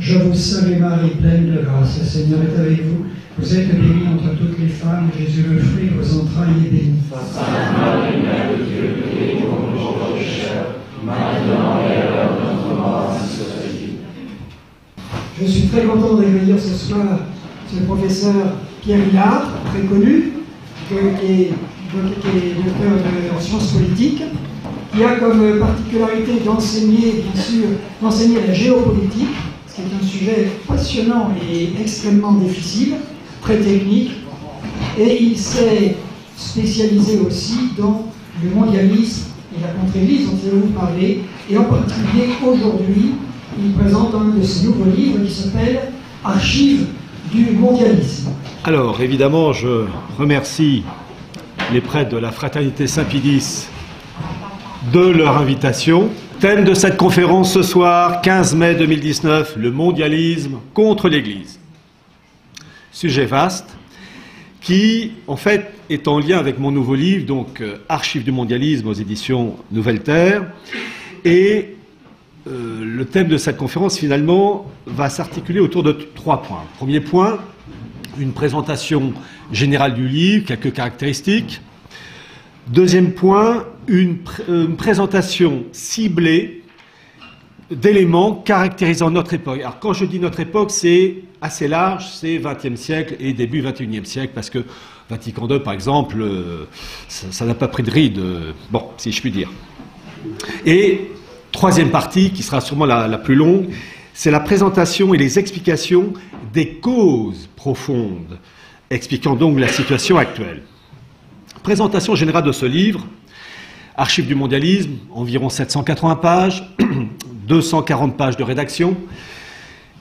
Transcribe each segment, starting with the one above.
Je vous salue Marie, pleine de grâce, le Seigneur est avec vous. Vous êtes bénie entre toutes les femmes, et Jésus, le fruit de vos entrailles, est béni. Sainte Marie, Mère de Dieu, priez pour nous pauvres pécheurs, maintenant et à l'heure de notre mort, ainsi soit-il. Je suis très content d'accueillir ce soir ce professeur Pierre Villard, très connu, qui est docteur en sciences politiques, qui a comme particularité d'enseigner, bien sûr, d'enseigner la géopolitique, ce qui est un sujet passionnant et extrêmement difficile, très technique, et il s'est spécialisé aussi dans le mondialisme et la contre-église dont il va vous parler, et en particulier aujourd'hui, il présente un de ses nouveaux livres qui s'appelle « Archives du mondialisme ». Alors, évidemment, je remercie les prêtres de la Fraternité Saint-Pidis de leur invitation. Thème de cette conférence ce soir, 15 mai 2019, le mondialisme contre l'Église. Sujet vaste qui, en fait, est en lien avec mon nouveau livre, donc Archives du mondialisme aux éditions Nouvelle Terre. Et le thème de cette conférence, finalement, va s'articuler autour de 3 points. Premier point, une présentation générale du livre, quelques caractéristiques. Deuxième point, une présentation ciblée d'éléments caractérisant notre époque. Alors quand je dis notre époque, c'est assez large, c'est XXe siècle et début XXIe siècle, parce que Vatican II, par exemple, ça n'a pas pris de ride, bon, si je puis dire. Et troisième partie, qui sera sûrement la plus longue, c'est la présentation et les explications des causes profondes, expliquant donc la situation actuelle. Présentation générale de ce livre, Archives du mondialisme, environ 780 pages, 240 pages de rédaction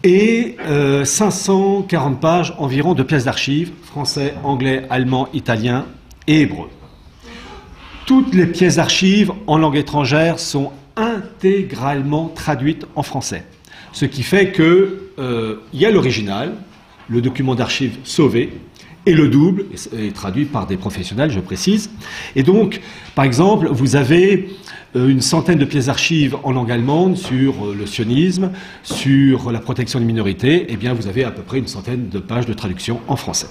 et 540 pages environ de pièces d'archives, français, anglais, allemand, italien et hébreu. Toutes les pièces d'archives en langue étrangère sont intégralement traduites en français. Ce qui fait qu'il y a l'original, le document d'archives sauvé, et le double est traduit par des professionnels, je précise. Et donc, par exemple, vous avez une centaine de pièces d'archives en langue allemande sur le sionisme, sur la protection des minorités. Eh bien, vous avez à peu près une centaine de pages de traduction en français.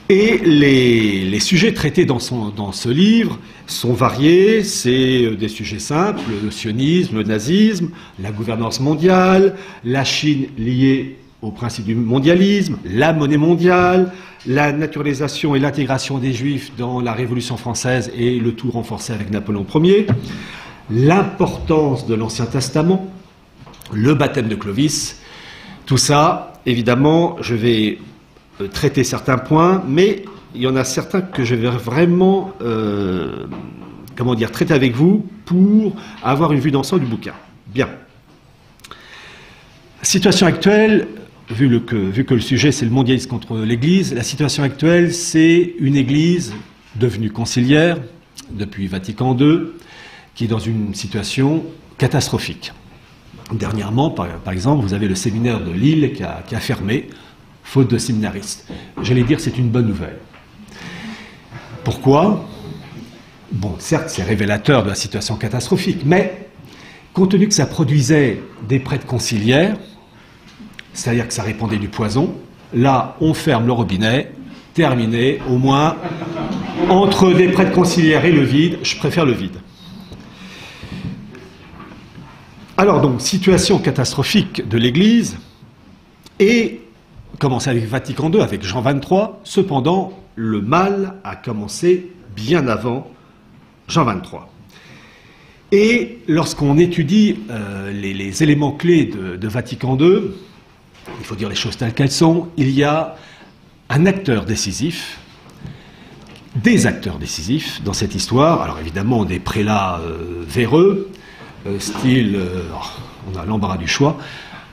Et les sujets traités dans ce livre sont variés. C'est des sujets simples, le sionisme, le nazisme, la gouvernance mondiale, la Chine liée au principe du mondialisme, la monnaie mondiale, la naturalisation et l'intégration des Juifs dans la Révolution française et le tout renforcé avec Napoléon Ier, l'importance de l'Ancien Testament, le baptême de Clovis. Tout ça, évidemment, je vais traiter certains points, mais il y en a certains que je vais vraiment traiter avec vous pour avoir une vue d'ensemble du bouquin. Bien. Situation actuelle, vu que le sujet c'est le mondialisme contre l'Église, la situation actuelle c'est une Église devenue conciliaire depuis Vatican II, qui est dans une situation catastrophique. Dernièrement, par exemple, vous avez le séminaire de Lille qui a fermé, faute de séminaristes. J'allais dire c'est une bonne nouvelle. Pourquoi? Bon, certes, c'est révélateur de la situation catastrophique, mais compte tenu que ça produisait des prêtres conciliaires, c'est-à-dire que ça répandait du poison, là, on ferme le robinet, terminé, au moins, entre des prêtres conciliaires et le vide, je préfère le vide. Alors donc, situation catastrophique de l'Église, et commencé avec Vatican II, avec Jean XXIII, cependant, le mal a commencé bien avant Jean XXIII. Et lorsqu'on étudie les éléments clés de Vatican II, il faut dire les choses telles qu'elles sont, il y a un acteur décisif, des acteurs décisifs dans cette histoire. Alors évidemment des prélats véreux, style, on a l'embarras du choix,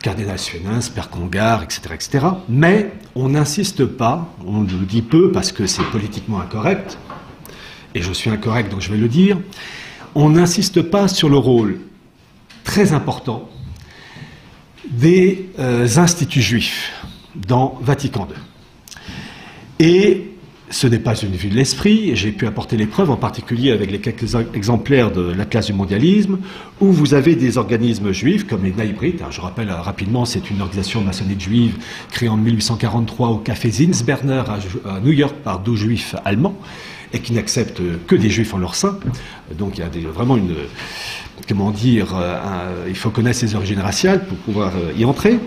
Cardinal Suenens, Père Congar, etc., etc. Mais on n'insiste pas, on le dit peu parce que c'est politiquement incorrect, et je suis incorrect donc je vais le dire, on n'insiste pas sur le rôle très important des instituts juifs dans Vatican II. Et ce n'est pas une vue de l'esprit, j'ai pu apporter les preuves, en particulier avec les quelques exemplaires de l'Atlas du mondialisme, où vous avez des organismes juifs, comme les Naïbrites. Je rappelle rapidement, c'est une organisation maçonnique juive créée en 1843 au café Zinsberner à New York par 12 juifs allemands, et qui n'acceptent que des juifs en leur sein. Donc il y a vraiment une... Comment dire, il faut connaître ses origines raciales pour pouvoir y entrer.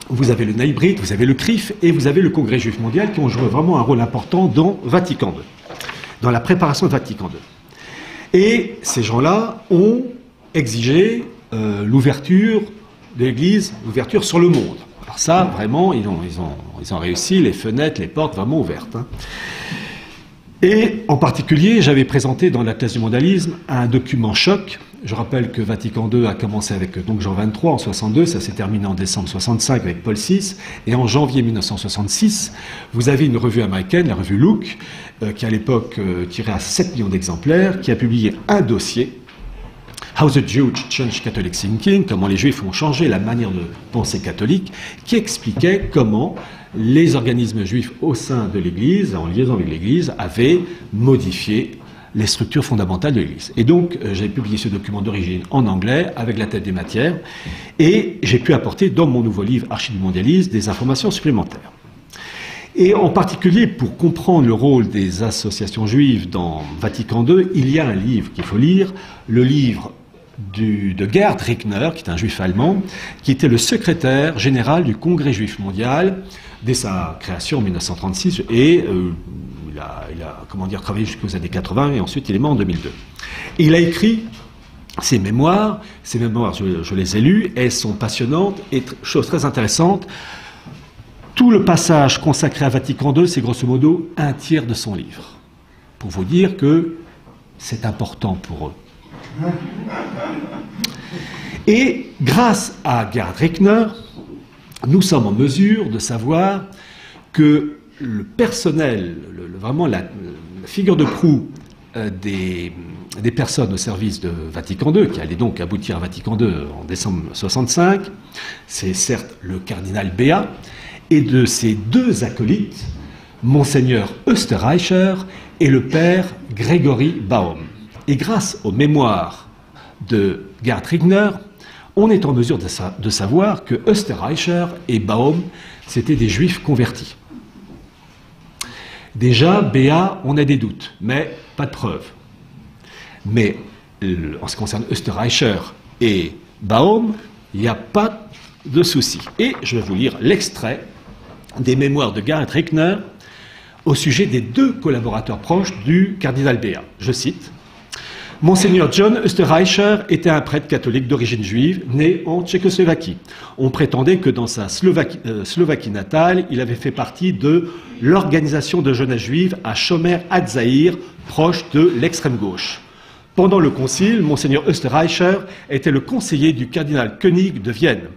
Vous avez le Naïbrite, vous avez le CRIF et vous avez le Congrès juif mondial qui ont joué vraiment un rôle important dans Vatican II, dans la préparation de Vatican II. Et ces gens-là ont exigé l'ouverture de l'Église, l'ouverture sur le monde. Alors ça, vraiment, ils ont réussi, les fenêtres, les portes vraiment ouvertes. Hein. Et en particulier, j'avais présenté dans l'Atlas du mondialisme un document choc. Je rappelle que Vatican II a commencé avec donc Jean XXIII en 62, ça s'est terminé en décembre 65 avec Paul VI, et en janvier 1966, vous avez une revue américaine, la revue Look, qui à l'époque tirait à 7 millions d'exemplaires, qui a publié un dossier, How the Jews Changed Catholic Thinking, comment les Juifs ont changé la manière de penser catholique, qui expliquait comment les organismes juifs au sein de l'Église, en liaison avec l'Église, avaient modifié les structures fondamentales de l'Église. Et donc, j'ai publié ce document d'origine en anglais, avec la tête des matières, et j'ai pu apporter dans mon nouveau livre, Archives du mondialisme, des informations supplémentaires. Et en particulier, pour comprendre le rôle des associations juives dans Vatican II, il y a un livre qu'il faut lire, le livre de Gerd Rickner, qui est un juif allemand, qui était le secrétaire général du Congrès juif mondial dès sa création en 1936, et il a comment dire, travaillé jusqu'aux années 80, et ensuite il est mort en 2002. Et il a écrit ses mémoires, je les ai lues, elles sont passionnantes, et chose très intéressante, tout le passage consacré à Vatican II, c'est grosso modo un tiers de son livre, pour vous dire que c'est important pour eux. Et grâce à Gerd Rickner, nous sommes en mesure de savoir que le personnel, vraiment la figure de proue des personnes au service de Vatican II, qui allait donc aboutir à Vatican II en décembre 1965, c'est certes le cardinal Béat, et de ses deux acolytes, Monseigneur Österreicher et le père Grégory Baum. Et grâce aux mémoires de Gerd Rickner, on est en mesure de savoir que Österreicher et Baum, c'était des juifs convertis. Déjà, Béat, on a des doutes, mais pas de preuves. Mais en ce qui concerne Österreicher et Baum, il n'y a pas de souci. Et je vais vous lire l'extrait des mémoires de Gerd Rickner au sujet des deux collaborateurs proches du cardinal Béat. Je cite. Monseigneur John Österreicher était un prêtre catholique d'origine juive, né en Tchécoslovaquie. On prétendait que dans sa Slovaquie natale, il avait fait partie de l'organisation de jeunesse juive à Chomer-Hadzaïr, proche de l'extrême gauche. Pendant le concile, Monseigneur Österreicher était le conseiller du cardinal König de Vienne.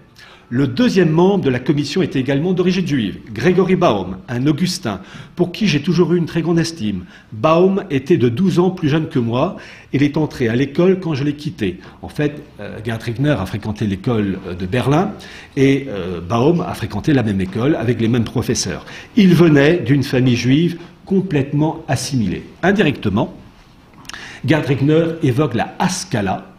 Le deuxième membre de la commission était également d'origine juive, Grégory Baum, un Augustin, pour qui j'ai toujours eu une très grande estime. Baum était de 12 ans plus jeune que moi, il est entré à l'école quand je l'ai quitté. En fait, Gerd Rickner a fréquenté l'école de Berlin, et Baum a fréquenté la même école avec les mêmes professeurs. Il venait d'une famille juive complètement assimilée. Indirectement, Gerd Rickner évoque la Haskalah,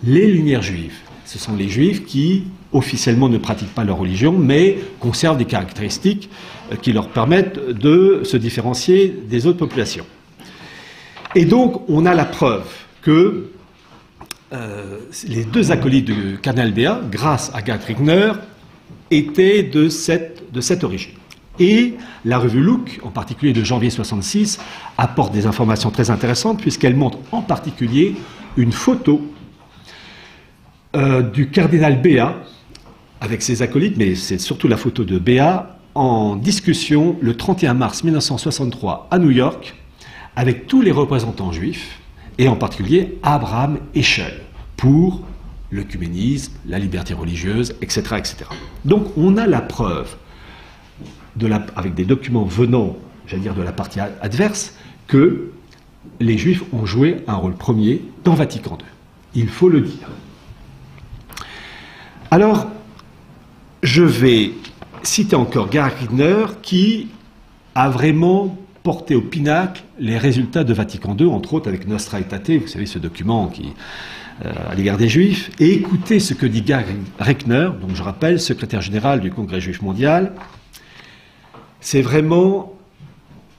les Lumières juives. Ce sont les juifs qui, officiellement, ne pratiquent pas leur religion, mais conservent des caractéristiques qui leur permettent de se différencier des autres populations. Et donc, on a la preuve que les deux acolytes du cardinal Béat, grâce à Gerd Rickner, étaient de cette origine. Et la revue Look, en particulier de janvier 1966, apporte des informations très intéressantes, puisqu'elle montre en particulier une photo du cardinal Béat, avec ses acolytes, mais c'est surtout la photo de Béat, en discussion le 31 mars 1963 à New York, avec tous les représentants juifs, et en particulier Abraham Heschel, pour l'œcuménisme, la liberté religieuse, etc., etc. Donc on a la preuve, avec des documents venant, j'allais dire, de la partie adverse, que les juifs ont joué un rôle premier dans Vatican II. Il faut le dire. Alors, je vais citer encore Gerd Rickner qui a vraiment porté au pinacle les résultats de Vatican II, entre autres avec Nostra Aetate, vous savez ce document qui à l'égard des Juifs, et écoutez ce que dit Gary Rechner, donc je rappelle, secrétaire général du Congrès juif mondial. C'est vraiment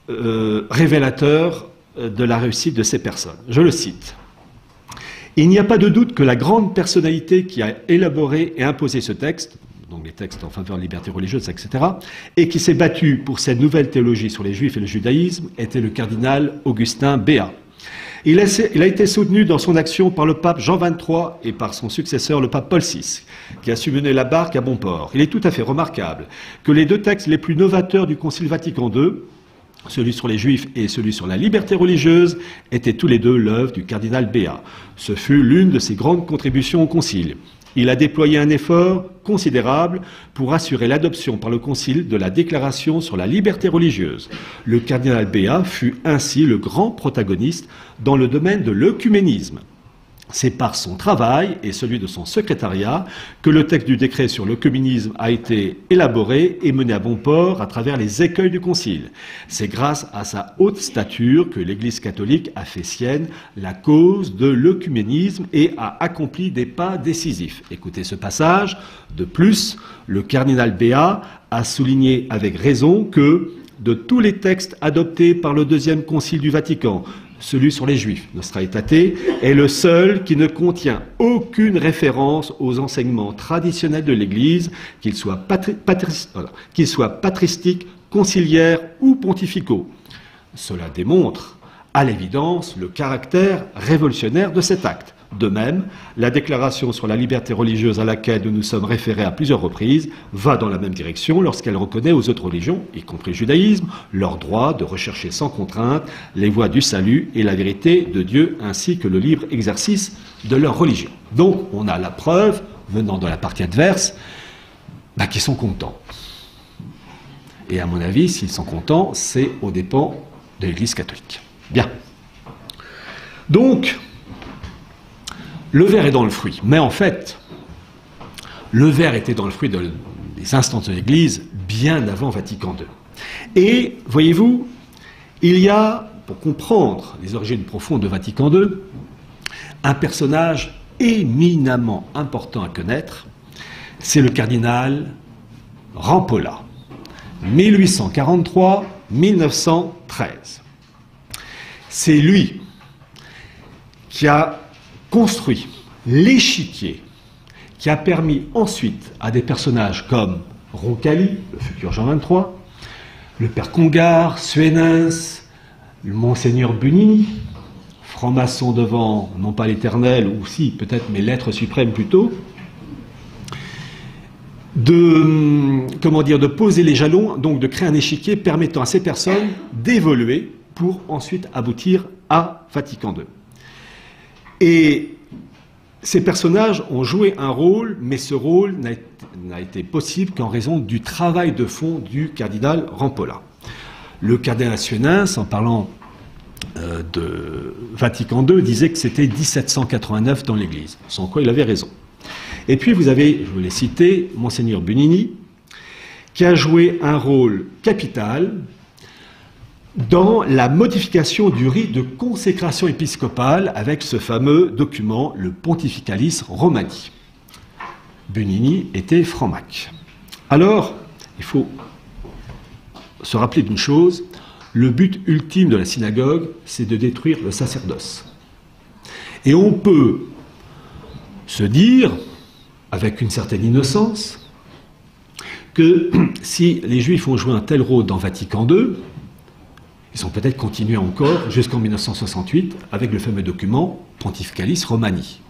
révélateur de la réussite de ces personnes. Je le cite. Il n'y a pas de doute que la grande personnalité qui a élaboré et imposé ce texte, donc les textes en faveur de la liberté religieuse, etc., et qui s'est battu pour cette nouvelle théologie sur les Juifs et le judaïsme, était le cardinal Augustin Béat. Il a été soutenu dans son action par le pape Jean XXIII et par son successeur, le pape Paul VI, qui a su mener la barque à bon port. Il est tout à fait remarquable que les deux textes les plus novateurs du Concile Vatican II, celui sur les Juifs et celui sur la liberté religieuse, étaient tous les deux l'œuvre du cardinal Béat. Ce fut l'une de ses grandes contributions au Concile. Il a déployé un effort considérable pour assurer l'adoption par le Concile de la Déclaration sur la liberté religieuse. Le cardinal Béat fut ainsi le grand protagoniste dans le domaine de l'œcuménisme. C'est par son travail et celui de son secrétariat que le texte du décret sur l'œcuménisme a été élaboré et mené à bon port à travers les écueils du Concile. C'est grâce à sa haute stature que l'Église catholique a fait sienne la cause de l'œcuménisme et a accompli des pas décisifs. Écoutez ce passage. De plus, le cardinal Béat a souligné avec raison que de tous les textes adoptés par le deuxième concile du Vatican, celui sur les Juifs, Nostra Aetate, est le seul qui ne contient aucune référence aux enseignements traditionnels de l'Église, qu'ils soient patristiques, conciliaires ou pontificaux. Cela démontre, à l'évidence, le caractère révolutionnaire de cet acte. De même, la déclaration sur la liberté religieuse à laquelle nous nous sommes référés à plusieurs reprises va dans la même direction lorsqu'elle reconnaît aux autres religions, y compris le judaïsme, leur droit de rechercher sans contrainte les voies du salut et la vérité de Dieu ainsi que le libre exercice de leur religion. Donc on a la preuve, venant de la partie adverse, qu'ils sont contents. Et à mon avis, s'ils sont contents, c'est aux dépens de l'Église catholique. Bien. Donc, le ver est dans le fruit. Mais en fait, le ver était dans le fruit des instances de l'Église bien avant Vatican II. Et, voyez-vous, il y a, pour comprendre les origines profondes de Vatican II, un personnage éminemment important à connaître, c'est le cardinal Rampolla, 1843-1913. C'est lui qui a construit l'échiquier qui a permis ensuite à des personnages comme Roncalli, le futur Jean XXIII, le père Congar, Suenens, le monseigneur Bunini, franc-maçon devant, non pas l'Éternel, ou si, peut-être, mais l'être suprême plutôt, de poser les jalons, donc de créer un échiquier permettant à ces personnes d'évoluer pour ensuite aboutir à Vatican II. Et ces personnages ont joué un rôle, mais ce rôle n'a été possible qu'en raison du travail de fond du cardinal Rampolla. Le cardinal Suenens, en parlant de Vatican II, disait que c'était 1789 dans l'Église, sans quoi il avait raison. Et puis vous avez, je vous l'ai cité, monseigneur Bunini, qui a joué un rôle capital dans la modification du rite de consécration épiscopale avec ce fameux document, le Pontificalis Romani. Bunini était franc-mac. Alors, il faut se rappeler d'une chose, le but ultime de la synagogue, c'est de détruire le sacerdoce. Et on peut se dire, avec une certaine innocence, que si les Juifs ont joué un tel rôle dans Vatican II, ils ont peut-être continué encore jusqu'en 1968 avec le fameux document Pontificalis Romani.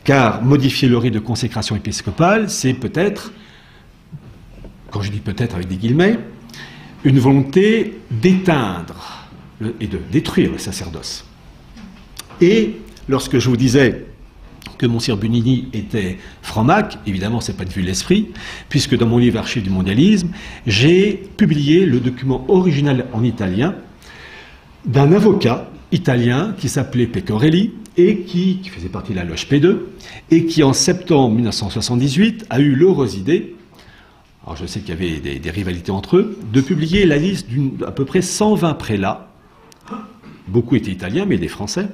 Car modifier le rite de consécration épiscopale, c'est peut-être, quand je dis peut-être avec des guillemets, une volonté d'éteindre et de détruire le sacerdoce. Et lorsque je vous disais que Monseigneur Bunini était franc-mac, évidemment, ce n'est pas de vue de l'esprit, puisque dans mon livre Archives du mondialisme, j'ai publié le document original en italien d'un avocat italien qui s'appelait Pecorelli et qui faisait partie de la loge P2 et qui, en septembre 1978, a eu l'heureuse idée, alors je sais qu'il y avait des rivalités entre eux, de publier la liste d'à peu près 120 prélats, beaucoup étaient italiens, mais des Français,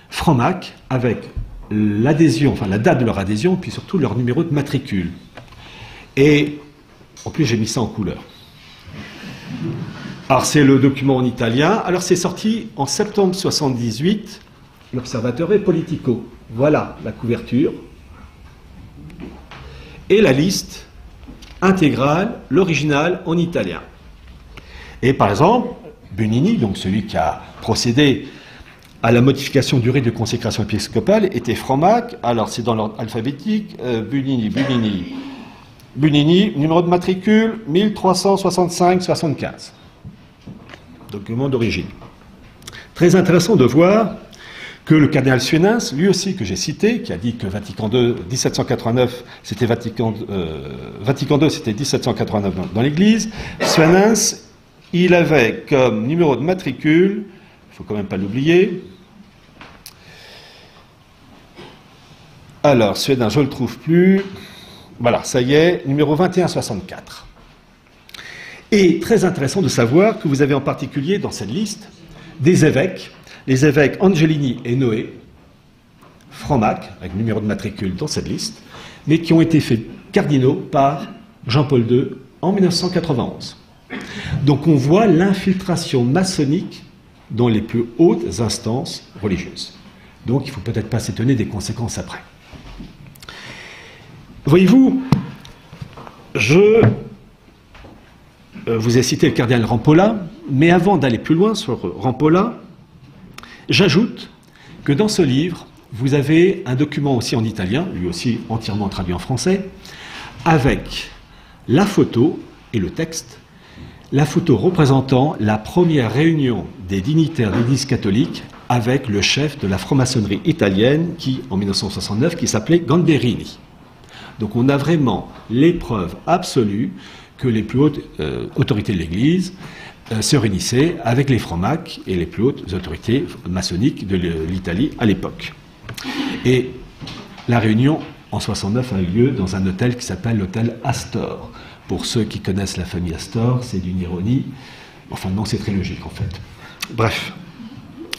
francs-macs, avec l'adhésion, enfin la date de leur adhésion, puis surtout leur numéro de matricule. Et en plus, j'ai mis ça en couleur. Alors, c'est le document en italien. Alors, c'est sorti en septembre 78, l'Observatore Politico. Voilà la couverture. Et la liste intégrale, l'original en italien. Et par exemple, Bugnini, donc celui qui a procédé à la modification du rite de consécration épiscopale, était franc-mac. Alors, c'est dans l'ordre alphabétique. Bugnini, numéro de matricule 1365-75. Document d'origine. Très intéressant de voir que le cardinal Suenens, lui aussi que j'ai cité, qui a dit que Vatican II, 1789, c'était Vatican II, c'était 1789 dans l'Église, Suenens, il avait comme numéro de matricule, il ne faut quand même pas l'oublier, alors Suenens, je ne le trouve plus, voilà, ça y est, numéro 2164. Et très intéressant de savoir que vous avez en particulier dans cette liste des évêques, les évêques Angelini et Noé, francs-macs, avec numéro de matricule dans cette liste, mais qui ont été faits cardinaux par Jean-Paul II en 1991. Donc on voit l'infiltration maçonnique dans les plus hautes instances religieuses. Donc il ne faut peut-être pas s'étonner des conséquences après. Voyez-vous, je vous ai cité le cardinal Rampolla, mais avant d'aller plus loin sur Rampolla, j'ajoute que dans ce livre, vous avez un document aussi en italien, lui aussi entièrement traduit en français, avec la photo et le texte, la photo représentant la première réunion des dignitaires de l'Église catholique avec le chef de la franc-maçonnerie italienne qui, en 1969, qui s'appelait Gamberini. Donc on a vraiment l'épreuve absolue que les plus hautes autorités de l'Église se réunissaient avec les francs-macs et les plus hautes autorités maçonniques de l'Italie à l'époque. Et la réunion en 69 a eu lieu dans un hôtel qui s'appelle l'hôtel Astor. Pour ceux qui connaissent la famille Astor, c'est d'une ironie. Enfin non, c'est très logique en fait. Bref.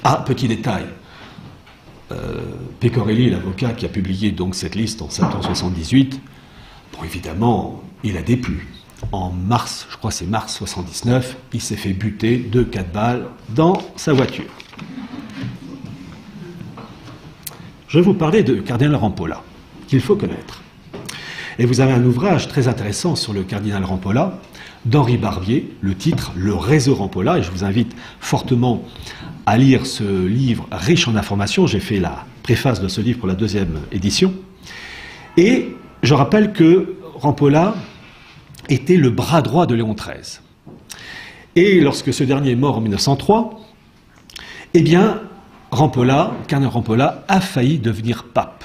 Ah, petit détail. Pecorelli, l'avocat qui a publié donc cette liste en septembre 78, bon évidemment, il a déplu. En mars, je crois que c'est mars 79, il s'est fait buter de 4 balles dans sa voiture. Je vais vous parler de cardinal Rampolla, qu'il faut connaître. Et vous avez un ouvrage très intéressant sur le cardinal Rampolla, d'Henri Barbier, le titre « Le réseau Rampolla », et je vous invite fortement à lire ce livre riche en informations. J'ai fait la préface de ce livre pour la 2e édition. Et je rappelle que Rampolla était le bras droit de Léon XIII. Et lorsque ce dernier est mort en 1903, eh bien, cardinal Rampolla a failli devenir pape.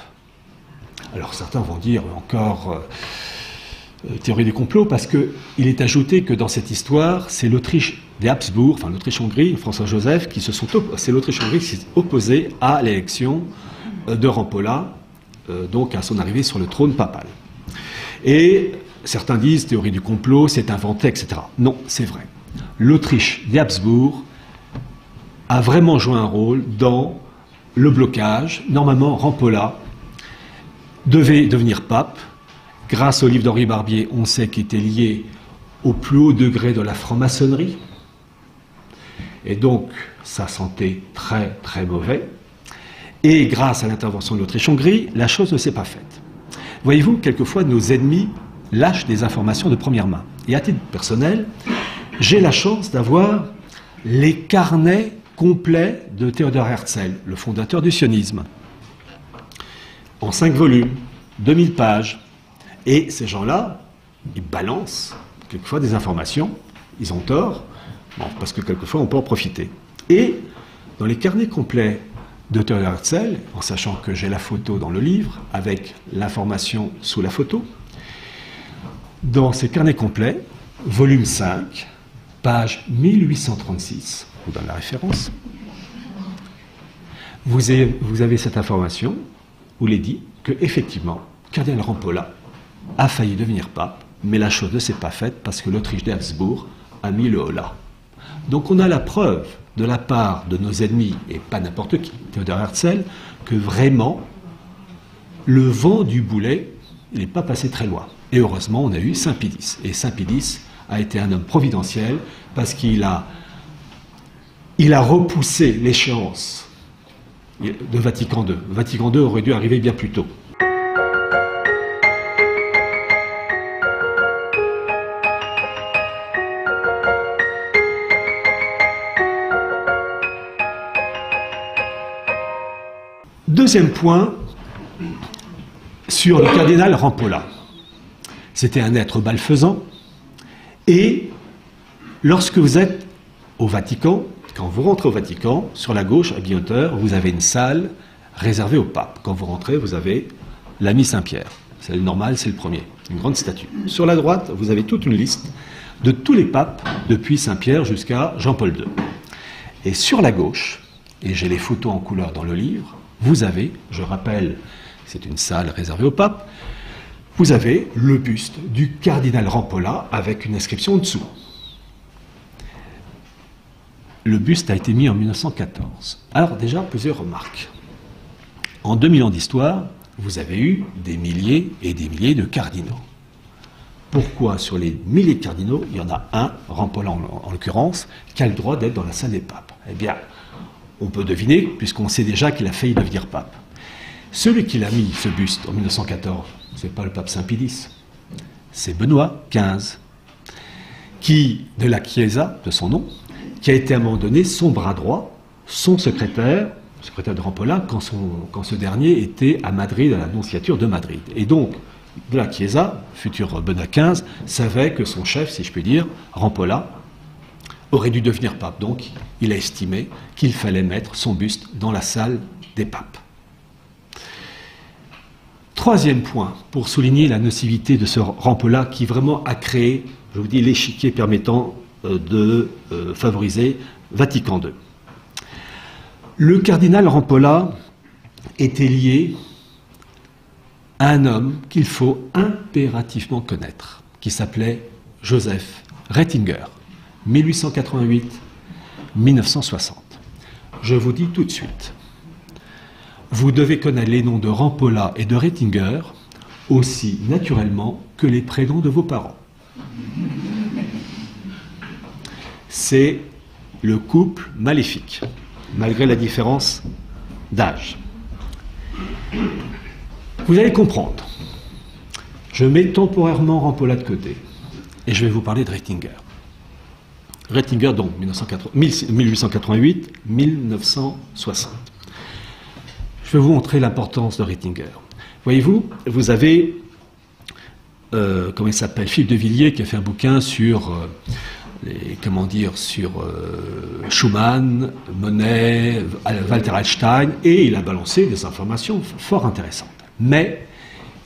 Alors certains vont dire encore théorie du complot, parce qu'il est ajouté que dans cette histoire, c'est l'Autriche des Habsbourg, enfin l'Autriche-Hongrie, François-Joseph, c'est l'Autriche-Hongrie qui s'est opposée à l'élection de Rampolla, donc à son arrivée sur le trône papal. Et certains disent théorie du complot, c'est inventé, etc. Non, c'est vrai. L'Autriche des Habsbourg a vraiment joué un rôle dans le blocage. Normalement, Rampolla devait devenir pape. Grâce au livre d'Henri Barbier, on sait qu'il était lié au plus haut degré de la franc-maçonnerie. Et donc, ça sentait très, très mauvais. Et grâce à l'intervention de l'Autriche-Hongrie, la chose ne s'est pas faite. Voyez-vous, quelquefois, nos ennemis lâchent des informations de première main. Et à titre personnel, j'ai la chance d'avoir les carnets complets de Theodor Herzl, le fondateur du sionisme, en 5 volumes, 2000 pages. Et ces gens-là, ils balancent quelquefois des informations, ils ont tort, bon, parce que quelquefois on peut en profiter. Et dans les carnets complets de Theodor Herzl, en sachant que j'ai la photo dans le livre, avec l'information sous la photo, dans ces carnets complets, volume 5, page 1836, je vous donne la référence, vous avez cette information où il est dit qu'effectivement, cardinal Rampolla a failli devenir pape, mais la chose ne s'est pas faite parce que l'Autriche d'Habsbourg a mis le holà. Donc on a la preuve de la part de nos ennemis, et pas n'importe qui, Théodore Herzl, que vraiment le vent du boulet n'est pas passé très loin. Et heureusement, on a eu Saint-Pie X. Et Saint-Pie X a été un homme providentiel parce qu'il a repoussé l'échéance de Vatican II. Vatican II aurait dû arriver bien plus tôt. Deuxième point, sur le cardinal Rampolla. C'était un être malfaisant, et lorsque vous êtes au Vatican, quand vous rentrez au Vatican, sur la gauche, à mi-hauteur, vous avez une salle réservée au pape. Quand vous rentrez, vous avez l'ami Saint-Pierre. C'est le normal, c'est le premier, une grande statue. Sur la droite, vous avez toute une liste de tous les papes, depuis Saint-Pierre jusqu'à Jean-Paul II. Et sur la gauche, et j'ai les photos en couleur dans le livre, vous avez, je rappelle, c'est une salle réservée au pape, vous avez le buste du cardinal Rampolla avec une inscription en dessous. Le buste a été mis en 1914. Alors déjà, plusieurs remarques. En 2000 ans d'histoire, vous avez eu des milliers et des milliers de cardinaux. Pourquoi sur les milliers de cardinaux, il y en a un, Rampolla en l'occurrence, qui a le droit d'être dans la salle des papes? Eh bien, on peut deviner, puisqu'on sait déjà qu'il a failli devenir pape. Celui qui l'a mis, ce buste, en 1914, ce n'est pas le pape Saint-Pie X, c'est Benoît XV, qui, de la Chiesa, de son nom, qui a été à un moment donné son bras droit, son secrétaire de Rampolla, quand ce dernier était à Madrid, à la nonciature de Madrid. Et donc, de la Chiesa, futur Benoît XV, savait que son chef, si je puis dire, Rampolla, aurait dû devenir pape. Donc, il a estimé qu'il fallait mettre son buste dans la salle des papes. Troisième point, pour souligner la nocivité de ce Rampolla qui vraiment a créé, je vous dis, l'échiquier permettant de favoriser Vatican II. Le cardinal Rampolla était lié à un homme qu'il faut impérativement connaître, qui s'appelait Joseph Ratzinger, 1888-1960. Je vous dis tout de suite, vous devez connaître les noms de Rampolla et de Ratzinger aussi naturellement que les prénoms de vos parents. C'est le couple maléfique, malgré la différence d'âge. Vous allez comprendre. Je mets temporairement Rampolla de côté et je vais vous parler de Ratzinger. Ratzinger, donc, 1888-1960. Je vais vous montrer l'importance de Ratzinger. Voyez-vous, vous avez, comment il s'appelle, Philippe de Villiers, qui a fait un bouquin sur, Schumann, Monet, Walter Einstein, et il a balancé des informations fort intéressantes. Mais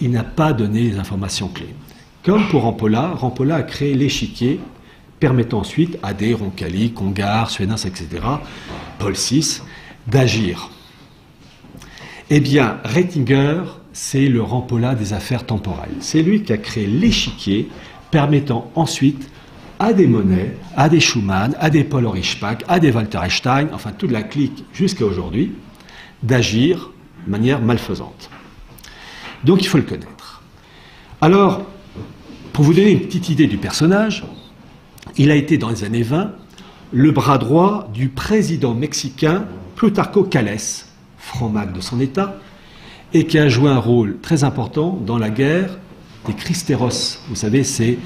il n'a pas donné les informations clés. Comme pour Rampolla, Rampolla a créé l'échiquier permettant ensuite à des Roncalli, Congar, Suénens, etc., Paul VI, d'agir. Eh bien, Ratzinger, c'est le Rampolla des affaires temporelles. C'est lui qui a créé l'échiquier permettant ensuite à des Monet, à des Schumann, à des Paul Horishpak, à des Walter Einstein, enfin toute la clique jusqu'à aujourd'hui, d'agir de manière malfaisante. Donc il faut le connaître. Alors, pour vous donner une petite idée du personnage, il a été dans les années 20 le bras droit du président mexicain Plutarco Calles, franc-mac de son État, et qui a joué un rôle très important dans la guerre des Cristeros. Vous savez, ces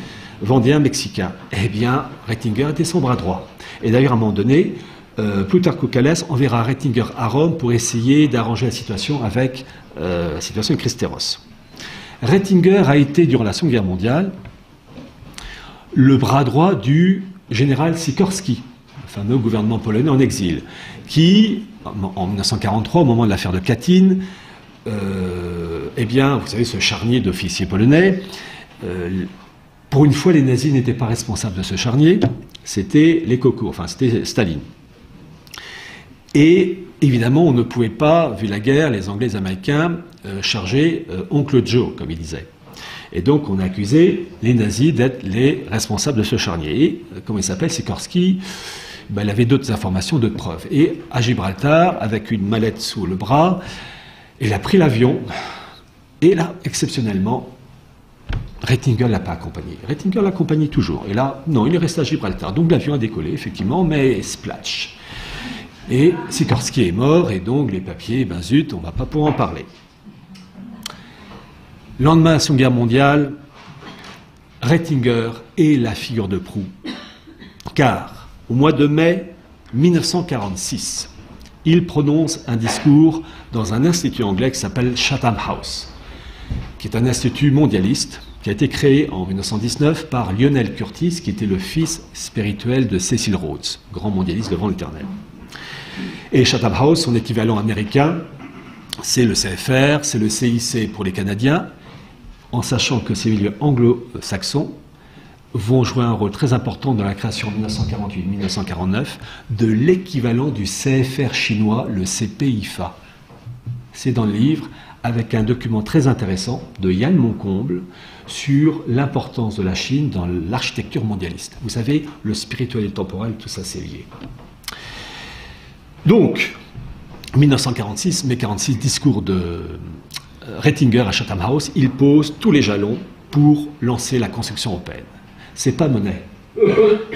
Vendéens mexicains. Eh bien, Ratzinger était son bras droit. Et d'ailleurs, à un moment donné, Plutarco Calles enverra Ratzinger à Rome pour essayer d'arranger la situation avec la situation des Cristeros. Ratzinger a été, durant la Seconde Guerre mondiale, le bras droit du général Sikorski, le fameux gouvernement polonais en exil, qui, en 1943, au moment de l'affaire de Katyn, eh bien, vous savez, ce charnier d'officiers polonais, pour une fois, les nazis n'étaient pas responsables de ce charnier, c'était les cocos, enfin, c'était Staline. Et évidemment, on ne pouvait pas, vu la guerre, les Anglais et les Américains, charger Oncle Joe, comme ils disaient. Et donc on a accusé les nazis d'être les responsables de ce charnier. Et, comment il s'appelle, Sikorski, il avait d'autres informations, d'autres preuves. Et à Gibraltar, avec une mallette sous le bras, il a pris l'avion. Et là, exceptionnellement, Rettinger ne l'a pas accompagné. Rettinger l'accompagnait toujours. Et là, non, il est resté à Gibraltar. Donc l'avion a décollé, effectivement, mais splash. Et Sikorski est mort, et donc les papiers, ben zut, on ne va pas pouvoir en parler. Lendemain de la Seconde Guerre mondiale, Rettinger est la figure de proue. Car, au mois de mai 1946, il prononce un discours dans un institut anglais qui s'appelle Chatham House, qui est un institut mondialiste, qui a été créé en 1919 par Lionel Curtis, qui était le fils spirituel de Cecil Rhodes, grand mondialiste devant l'éternel. Et Chatham House, son équivalent américain, c'est le CFR, c'est le CIC pour les Canadiens, en sachant que ces milieux anglo-saxons vont jouer un rôle très important dans la création en 1948-1949 de l'équivalent du CFR chinois, le CPIFA. C'est dans le livre, avec un document très intéressant de Yann Moncomble sur l'importance de la Chine dans l'architecture mondialiste. Vous savez, le spirituel et le temporel, tout ça c'est lié. Donc, 1946, mai 46, discours de Rettinger à Chatham House, il pose tous les jalons pour lancer la construction européenne. C'est pas Monet,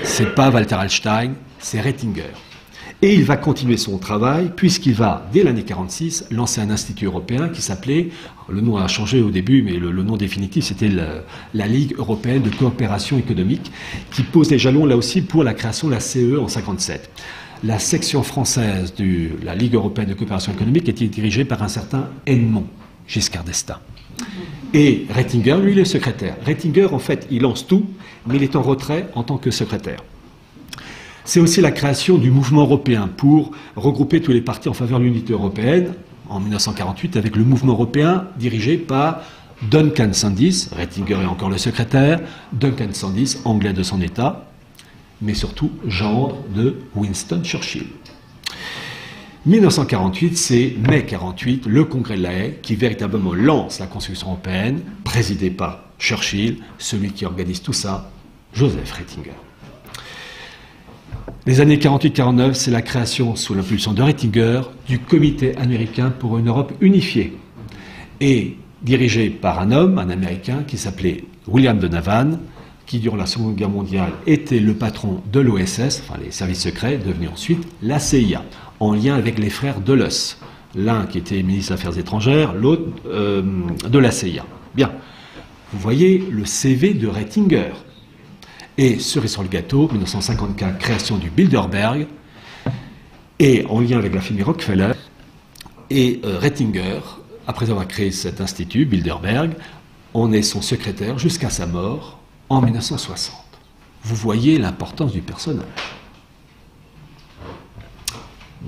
c'est pas Walter Hallstein, c'est Rettinger. Et il va continuer son travail, puisqu'il va, dès l'année 46, lancer un institut européen qui s'appelait, le nom a changé au début, mais le nom définitif, c'était la Ligue européenne de coopération économique, qui pose les jalons, là aussi, pour la création de la CE en 57. La section française de la Ligue européenne de coopération économique était dirigée par un certain Edmond Giscard d'Estaing. Et Rettinger, lui, il est secrétaire. Rettinger, en fait, il lance tout, mais il est en retrait en tant que secrétaire. C'est aussi la création du mouvement européen pour regrouper tous les partis en faveur de l'unité européenne en 1948 avec le mouvement européen dirigé par Duncan Sandys, Rettinger est encore le secrétaire, Duncan Sandys, anglais de son état, mais surtout gendre de Winston Churchill. 1948, c'est mai 48, le congrès de La Haye qui véritablement lance la construction européenne, présidé par Churchill, celui qui organise tout ça, Joseph Rettinger. Les années 48-49, c'est la création, sous l'impulsion de Rettinger, du Comité américain pour une Europe unifiée, et dirigé par un homme, un Américain, qui s'appelait William Donovan, qui, durant la Seconde Guerre mondiale, était le patron de l'OSS, enfin les services secrets, devenu ensuite la CIA, en lien avec les frères Dulles, l'un qui était ministre des Affaires étrangères, l'autre de la CIA. Bien, vous voyez le CV de Rettinger. Et cerise sur le gâteau, 1954, création du Bilderberg, et en lien avec la famille Rockefeller, et Rettinger, après avoir créé cet institut, Bilderberg, en est son secrétaire jusqu'à sa mort en 1960. Vous voyez l'importance du personnage.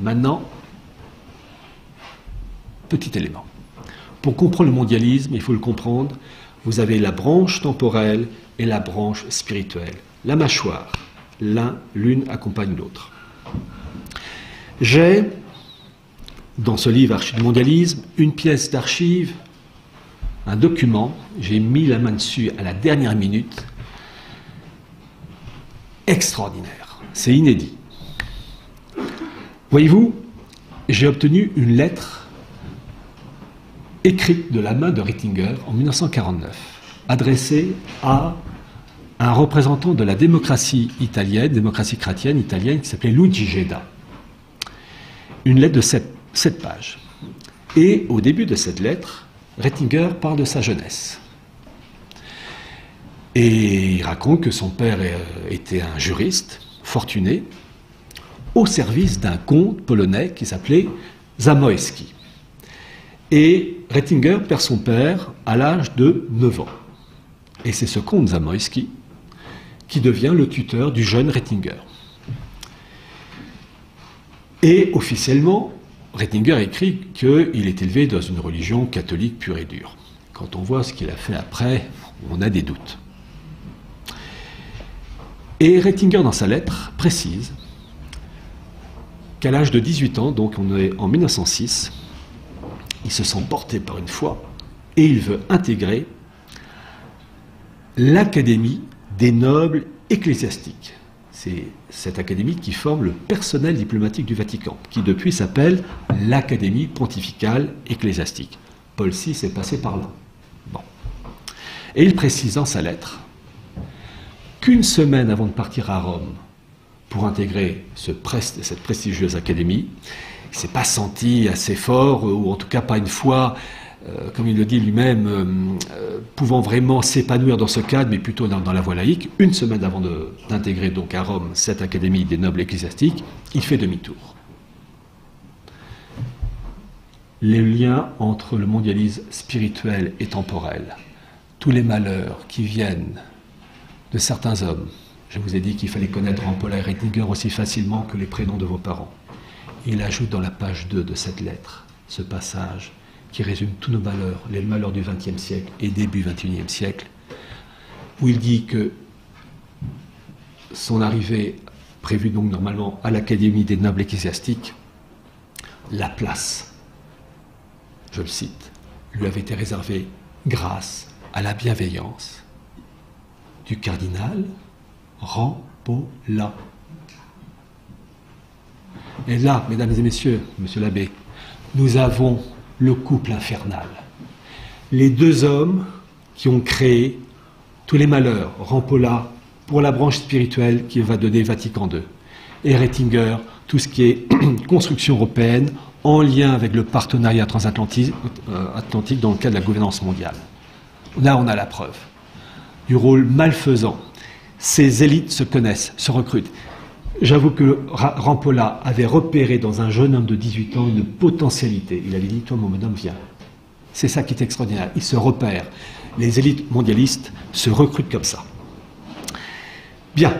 Maintenant, petit élément. Pour comprendre le mondialisme, il faut le comprendre, vous avez la branche temporelle et la branche spirituelle. La mâchoire, l'une accompagne l'autre. J'ai, dans ce livre Archives du mondialisme, une pièce d'archive, un document, j'ai mis la main dessus à la dernière minute, extraordinaire, c'est inédit. Voyez-vous, j'ai obtenu une lettre écrite de la main de Rettinger en 1949, adressée à un représentant de la démocratie italienne, démocratie chrétienne italienne, qui s'appelait Luigi Gedda. Une lettre de 7 pages. Et au début de cette lettre, Rettinger parle de sa jeunesse. Et il raconte que son père était un juriste fortuné, au service d'un comte polonais qui s'appelait Zamoyski. Et Rettinger perd son père à l'âge de 9 ans. Et c'est ce comte Zamoyski qui devient le tuteur du jeune Rettinger. Et officiellement, Rettinger écrit qu'il est élevé dans une religion catholique pure et dure. Quand on voit ce qu'il a fait après, on a des doutes. Et Rettinger, dans sa lettre, précise qu'à l'âge de 18 ans, donc on est en 1906, il se sent porté par une foi et il veut intégrer l'Académie des nobles ecclésiastiques. C'est cette académie qui forme le personnel diplomatique du Vatican, qui depuis s'appelle l'Académie pontificale ecclésiastique. Paul VI est passé par là. Bon. Et il précise dans sa lettre qu'une semaine avant de partir à Rome pour intégrer cette prestigieuse académie, il ne s'est pas senti assez fort, ou en tout cas pas une foi, comme il le dit lui-même, pouvant vraiment s'épanouir dans ce cadre, mais plutôt dans la voie laïque. Une semaine avant d'intégrer donc à Rome cette académie des nobles ecclésiastiques, il fait demi-tour. Les liens entre le mondialisme spirituel et temporel, tous les malheurs qui viennent de certains hommes. Je vous ai dit qu'il fallait connaître Rampolla et Ratzinger aussi facilement que les prénoms de vos parents. Il ajoute dans la page 2 de cette lettre ce passage qui résume tous nos malheurs, les malheurs du XXe siècle et début XXIe siècle, où il dit que son arrivée, prévue donc normalement à l'Académie des nobles ecclésiastiques, la place, je le cite, lui avait été réservée grâce à la bienveillance du cardinal Rampolla. Et là, mesdames et messieurs, monsieur l'abbé, nous avons le couple infernal. Les deux hommes qui ont créé tous les malheurs. Rampolla pour la branche spirituelle qui va donner Vatican II. Et Ratzinger, tout ce qui est construction européenne en lien avec le partenariat transatlantique dans le cadre de la gouvernance mondiale. Là, on a la preuve du rôle malfaisant. Ces élites se connaissent, se recrutent. J'avoue que Rampolla avait repéré dans un jeune homme de 18 ans une potentialité. Il avait dit, toi mon bonhomme, viens. C'est ça qui est extraordinaire. Il se repère. Les élites mondialistes se recrutent comme ça. Bien.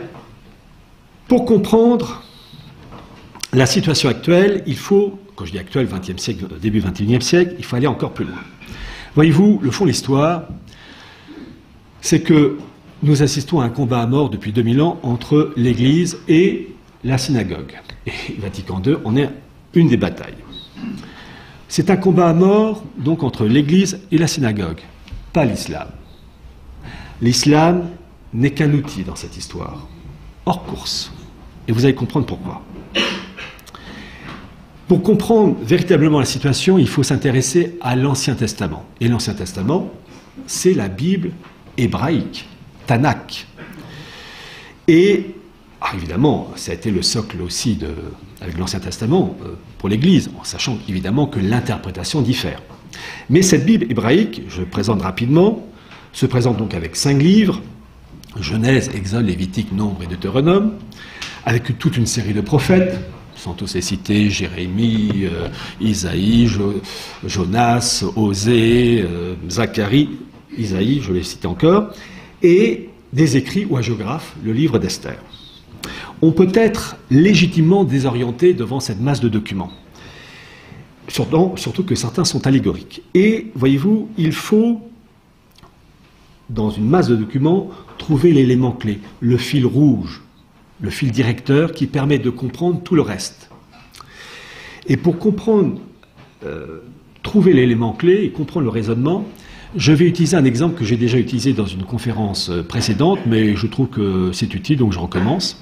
Pour comprendre la situation actuelle, il faut, quand je dis actuelle, 20e siècle, début 21e siècle, il faut aller encore plus loin. Voyez-vous, le fond de l'histoire, c'est que nous assistons à un combat à mort depuis 2000 ans entre l'Église et la synagogue. Et Vatican II en est une des batailles. C'est un combat à mort, donc, entre l'Église et la synagogue, pas l'islam. L'islam n'est qu'un outil dans cette histoire, hors course. Et vous allez comprendre pourquoi. Pour comprendre véritablement la situation, il faut s'intéresser à l'Ancien Testament. Et l'Ancien Testament, c'est la Bible hébraïque. Tanakh. Et évidemment, ça a été le socle aussi avec l'Ancien Testament pour l'Église, en sachant évidemment que l'interprétation diffère. Mais cette Bible hébraïque, je présente rapidement, se présente donc avec 5 livres, Genèse, Exode, Lévitique, Nombre et Deutéronome, avec toute une série de prophètes, sans tous les citer, Jérémie, Isaïe, Jonas, Osée, Zacharie, Isaïe, je l'ai cité encore, et des écrits ou hagiographes, le livre d'Esther. On peut être légitimement désorienté devant cette masse de documents, surtout que certains sont allégoriques. Et, voyez-vous, il faut, dans une masse de documents, trouver l'élément clé, le fil rouge, le fil directeur qui permet de comprendre tout le reste. Et pour comprendre, trouver l'élément clé et comprendre le raisonnement, je vais utiliser un exemple que j'ai déjà utilisé dans une conférence précédente, mais je trouve que c'est utile, donc je recommence.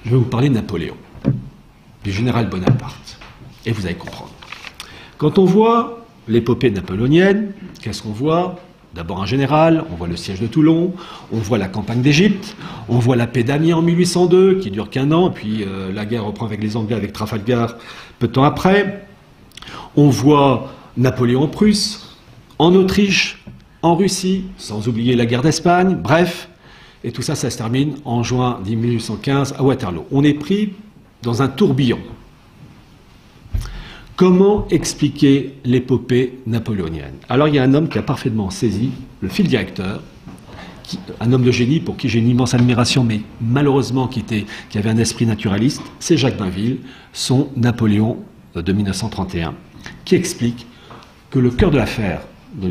Je vais vous parler de Napoléon, du général Bonaparte, et vous allez comprendre. Quand on voit l'épopée napoléonienne, qu'est-ce qu'on voit? D'abord un général, on voit le siège de Toulon, on voit la campagne d'Égypte, on voit la paix d'Amiens en 1802, qui dure qu'un an, et puis la guerre reprend avec les Anglais, avec Trafalgar, peu de temps après. On voit Napoléon en Prusse, en Autriche, en Russie, sans oublier la guerre d'Espagne, bref, et tout ça, ça se termine en juin 1815 à Waterloo. On est pris dans un tourbillon. Comment expliquer l'épopée napoléonienne? Alors il y a un homme qui a parfaitement saisi le fil directeur, un homme de génie pour qui j'ai une immense admiration, mais malheureusement qui avait un esprit naturaliste, c'est Jacques Bainville, son Napoléon de 1931, qui explique que le cœur de l'affaire de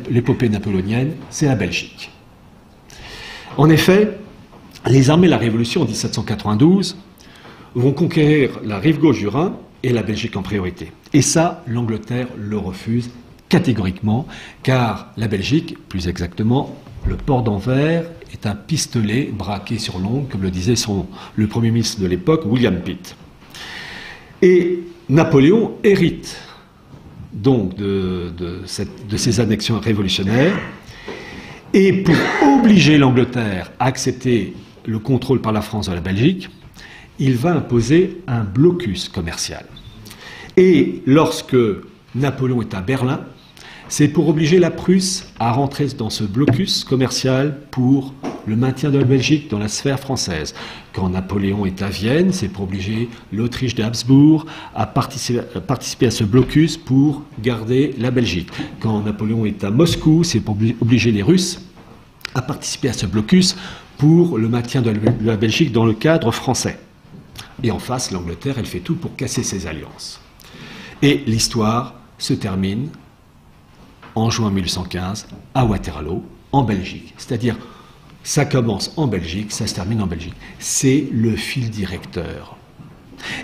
l'épopée napoléonienne, c'est la Belgique. En effet, les armées de la Révolution en 1792 vont conquérir la rive gauche du Rhin et la Belgique en priorité. Et ça, l'Angleterre le refuse catégoriquement, car la Belgique, plus exactement, le port d'Anvers est un pistolet braqué sur l'ongle, comme le disait le Premier ministre de l'époque, William Pitt. Et Napoléon hérite donc de ces annexions révolutionnaires, et pour obliger l'Angleterre à accepter le contrôle par la France de la Belgique, il va imposer un blocus commercial. Et lorsque Napoléon est à Berlin, c'est pour obliger la Prusse à rentrer dans ce blocus commercial pour le maintien de la Belgique dans la sphère française. Quand Napoléon est à Vienne, c'est pour obliger l'Autriche d'Habsbourg à participer à ce blocus pour garder la Belgique. Quand Napoléon est à Moscou, c'est pour obliger les Russes à participer à ce blocus pour le maintien de la Belgique dans le cadre français. Et en face, l'Angleterre, elle fait tout pour casser ces alliances. Et l'histoire se termine en juin 1815 à Waterloo, en Belgique. C'est-à-dire, ça commence en Belgique, ça se termine en Belgique. C'est le fil directeur.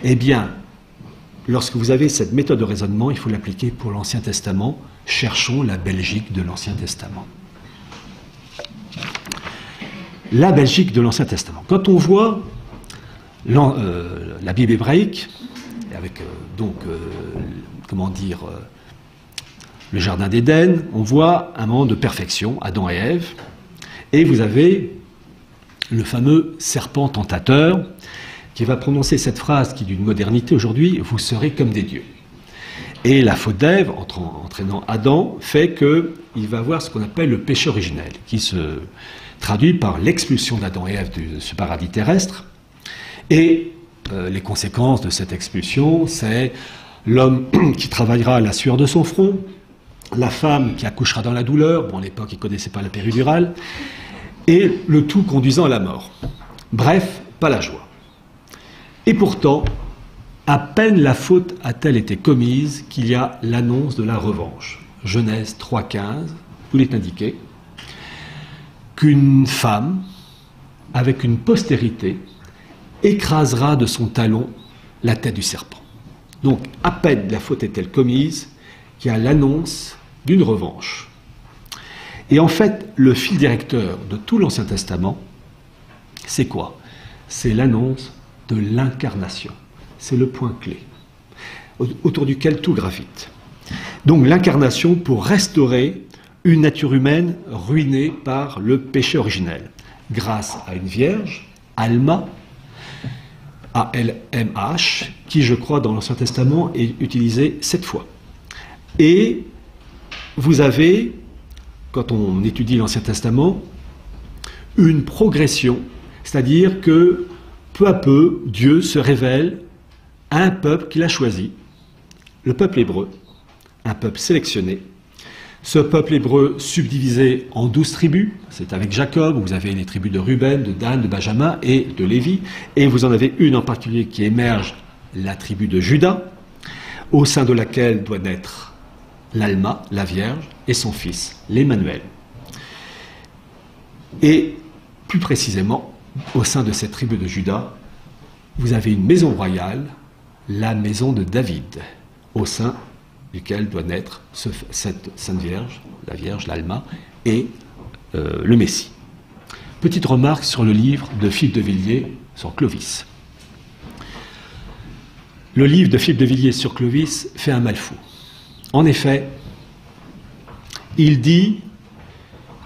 Eh bien, lorsque vous avez cette méthode de raisonnement, il faut l'appliquer pour l'Ancien Testament. Cherchons la Belgique de l'Ancien Testament. La Belgique de l'Ancien Testament. Quand on voit la Bible hébraïque, avec le Jardin d'Éden, on voit un moment de perfection, Adam et Ève, et vous avez le fameux serpent tentateur qui va prononcer cette phrase qui est d'une modernité aujourd'hui, « Vous serez comme des dieux ». Et la faute d'Ève, entraînant Adam, fait qu'il va avoir ce qu'on appelle le péché originel, qui se traduit par l'expulsion d'Adam et Ève de ce paradis terrestre. Et les conséquences de cette expulsion, c'est l'homme qui travaillera à la sueur de son front, la femme qui accouchera dans la douleur, bon à l'époque ils ne connaissaient pas la péridurale, et le tout conduisant à la mort. Bref, pas la joie. Et pourtant, à peine la faute a-t-elle été commise qu'il y a l'annonce de la revanche. Genèse 3,15, où il est indiqué qu'une femme, avec une postérité, écrasera de son talon la tête du serpent. Donc, à peine la faute est-elle commise qu'il y a l'annonce d'une revanche. Et en fait, le fil directeur de tout l'Ancien Testament, c'est quoi? C'est l'annonce de l'incarnation. C'est le point clé, autour duquel tout gravite. Donc l'incarnation pour restaurer une nature humaine ruinée par le péché originel, grâce à une vierge, Alma, A-L-M-H, qui, je crois, dans l'Ancien Testament, est utilisée 7 fois. Et vous avez, quand on étudie l'Ancien Testament, une progression, c'est-à-dire que, peu à peu, Dieu se révèle à un peuple qu'il a choisi, le peuple hébreu, un peuple sélectionné. Ce peuple hébreu subdivisé en 12 tribus, c'est avec Jacob, vous avez les tribus de Ruben, de Dan, de Benjamin et de Lévi, et vous en avez une en particulier qui émerge, la tribu de Juda, au sein de laquelle doit naître l'Alma, la Vierge, et son fils, l'Emmanuel. Et plus précisément, au sein de cette tribu de Juda, vous avez une maison royale, la maison de David, au sein duquel doit naître cette Sainte Vierge, la Vierge, l'Alma, et le Messie. Petite remarque sur le livre de Philippe de Villiers sur Clovis. Le livre de Philippe de Villiers sur Clovis fait un mal fou. En effet, il dit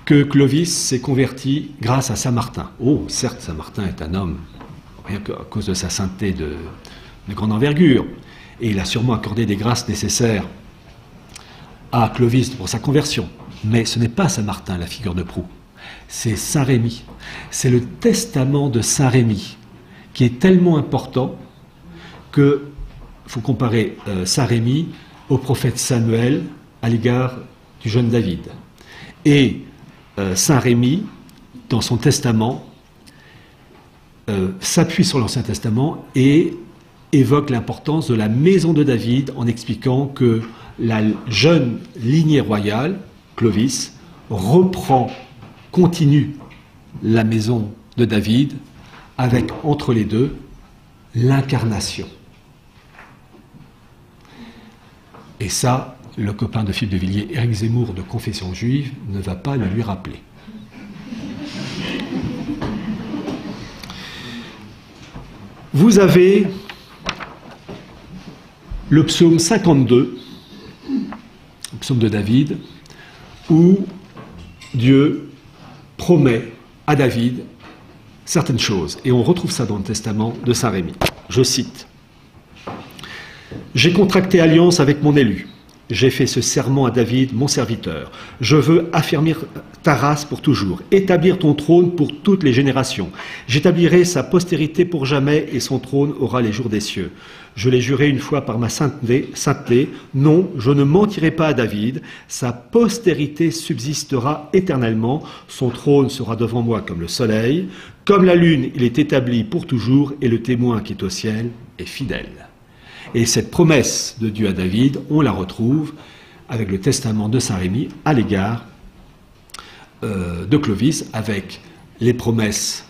que Clovis s'est converti grâce à Saint Martin. Oh, certes, Saint Martin est un homme, rien qu'à cause de sa sainteté de grande envergure, et il a sûrement accordé des grâces nécessaires à Clovis pour sa conversion. Mais ce n'est pas Saint Martin, la figure de proue, c'est Saint Rémy. C'est le testament de Saint Rémy qui est tellement important qu'il faut comparer Saint Rémy au prophète Samuel à l'égard du jeune David. Et Saint Rémy, dans son testament, s'appuie sur l'Ancien Testament et évoque l'importance de la maison de David en expliquant que la jeune lignée royale, Clovis, continue la maison de David avec, entre les deux, l'incarnation. Et ça, le copain de Philippe de Villiers, Éric Zemmour de Confession juive, ne va pas le lui rappeler. Vous avez le psaume 52, le psaume de David, où Dieu promet à David certaines choses. Et on retrouve ça dans le testament de Saint Rémy. Je cite. « J'ai contracté alliance avec mon élu. J'ai fait ce serment à David, mon serviteur. Je veux affermir ta race pour toujours, établir ton trône pour toutes les générations. J'établirai sa postérité pour jamais et son trône aura les jours des cieux. Je l'ai juré une fois par ma sainteté. Non, je ne mentirai pas à David. Sa postérité subsistera éternellement. Son trône sera devant moi comme le soleil. Comme la lune, il est établi pour toujours et le témoin qui est au ciel est fidèle. » Et cette promesse de Dieu à David, on la retrouve avec le testament de Saint Rémy à l'égard de Clovis, avec les promesses,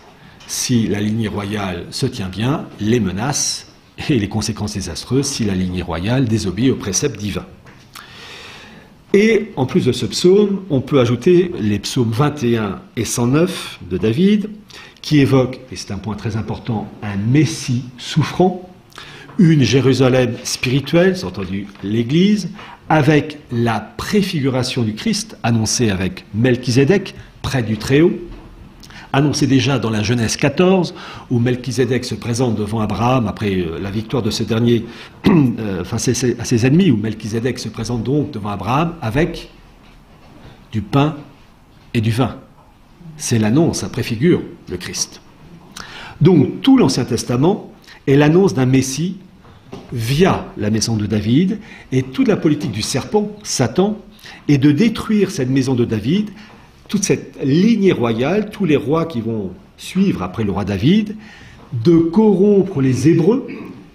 si la lignée royale se tient bien, les menaces et les conséquences désastreuses si la lignée royale désobéit aux préceptes divins. Et en plus de ce psaume, on peut ajouter les psaumes 21 et 109 de David, qui évoquent, et c'est un point très important, un Messie souffrant, une Jérusalem spirituelle, c'est entendu l'Église, avec la préfiguration du Christ, annoncée avec Melchizedek, près du Très-Haut, annoncée déjà dans la Genèse 14, où Melchizedek se présente devant Abraham après la victoire de ce dernier face à ses ennemis, où Melchizedek se présente donc devant Abraham avec du pain et du vin. C'est l'annonce, ça préfigure le Christ. Donc tout l'Ancien Testament est l'annonce d'un Messie via la maison de David, et toute la politique du serpent, Satan, est de détruire cette maison de David, toute cette lignée royale, tous les rois qui vont suivre après le roi David, de corrompre les Hébreux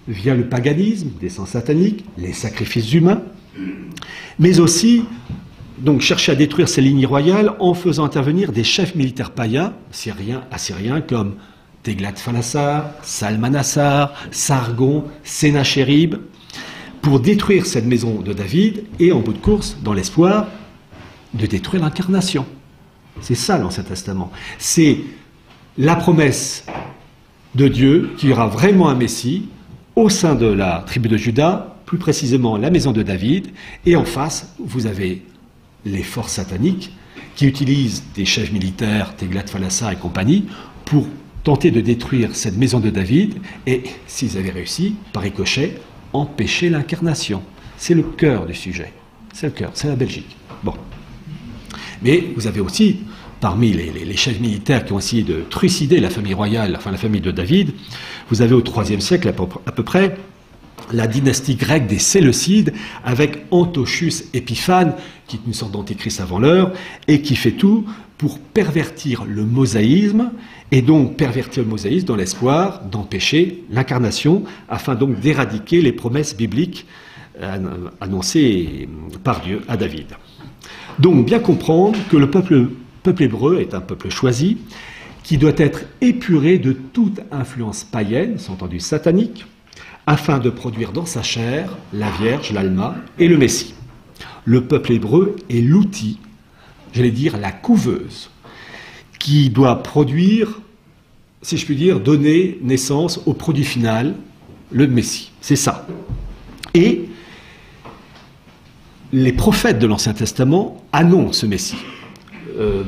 via le paganisme, des sens sataniques, les sacrifices humains, mais aussi donc chercher à détruire ces lignées royales en faisant intervenir des chefs militaires païens, assyriens comme Téglat-Phalasar, Salmanassar, Sargon, Sénachérib, pour détruire cette maison de David et, en bout de course, dans l'espoir de détruire l'incarnation. C'est ça l'Ancien Testament. C'est la promesse de Dieu qu'il y aura vraiment un Messie au sein de la tribu de Juda, plus précisément la maison de David, et en face, vous avez les forces sataniques qui utilisent des chefs militaires, Téglat-Phalasar et compagnie, pour tenter de détruire cette maison de David et, s'ils avaient réussi, par ricochet, empêcher l'incarnation. C'est le cœur du sujet. C'est le cœur, c'est la Belgique. Bon. Mais vous avez aussi, parmi les chefs militaires qui ont essayé de trucider la famille royale, enfin la famille de David, vous avez au IIIe siècle à peu près la dynastie grecque des Séleucides, avec Antiochus Épiphane, qui est une sorte d'antéchrist avant l'heure, et qui fait tout pour pervertir le mosaïsme, et donc pervertir le mosaïsme dans l'espoir d'empêcher l'incarnation, afin donc d'éradiquer les promesses bibliques annoncées par Dieu à David. Donc bien comprendre que le peuple hébreu est un peuple choisi, qui doit être épuré de toute influence païenne, s'entendu satanique, afin de produire dans sa chair la Vierge, l'Alma et le Messie. Le peuple hébreu est l'outil, j'allais dire la couveuse, qui doit produire, si je puis dire, donner naissance au produit final, le Messie. C'est ça. Et les prophètes de l'Ancien Testament annoncent ce Messie.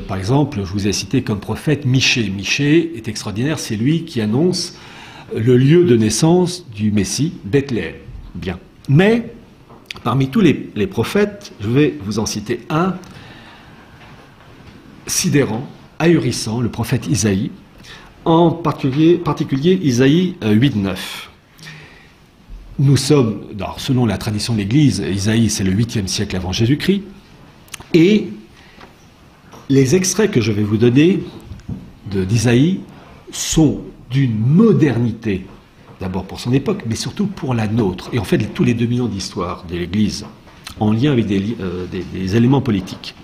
Par exemple, je vous ai cité comme prophète Michée. Michée est extraordinaire, c'est lui qui annonce le lieu de naissance du Messie, Bethléem. Bien. Mais, parmi tous les prophètes, je vais vous en citer un, sidérant, ahurissant, le prophète Isaïe, en particulier Isaïe 8-9. Nous sommes, alors, selon la tradition de l'Église, Isaïe c'est le 8e siècle avant Jésus-Christ, et les extraits que je vais vous donner d'Isaïe sont d'une modernité, d'abord pour son époque, mais surtout pour la nôtre, et en fait tous les 2000 ans d'histoire de l'Église, en lien avec des éléments politiques.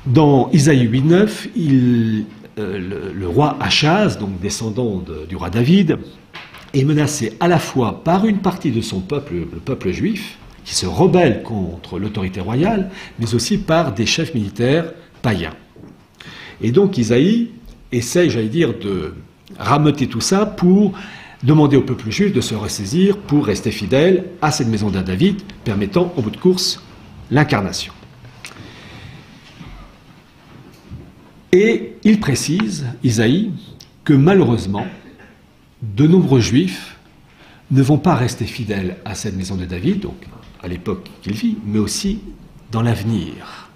Dans Isaïe 8-9, le roi Achaz, donc descendant du roi David, est menacé à la fois par une partie de son peuple, le peuple juif, qui se rebelle contre l'autorité royale, mais aussi par des chefs militaires païens. Et donc Isaïe essaye, j'allais dire, rameuter tout ça pour demander au peuple juif de se ressaisir pour rester fidèle à cette maison de David, permettant au bout de course l'incarnation. Et il précise, Isaïe, que malheureusement, de nombreux juifs ne vont pas rester fidèles à cette maison de David, donc à l'époque qu'il vit, mais aussi dans l'avenir,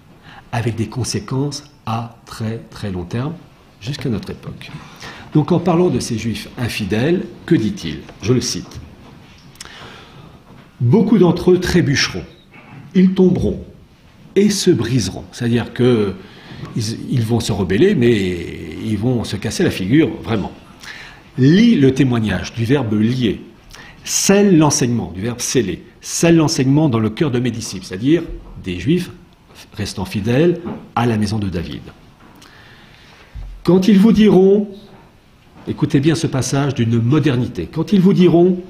avec des conséquences à très très long terme, jusqu'à notre époque. Donc en parlant de ces juifs infidèles, que dit-il? Je le cite. « Beaucoup d'entre eux trébucheront, ils tomberont et se briseront. » C'est-à-dire qu'ils vont se rebeller, mais ils vont se casser la figure, vraiment. Lis le témoignage du verbe lier. Scelle l'enseignement, du verbe sceller. Scelle l'enseignement dans le cœur de mes disciples, c'est-à-dire des juifs restant fidèles à la maison de David. Quand ils vous diront, écoutez bien ce passage d'une modernité, quand ils vous diront,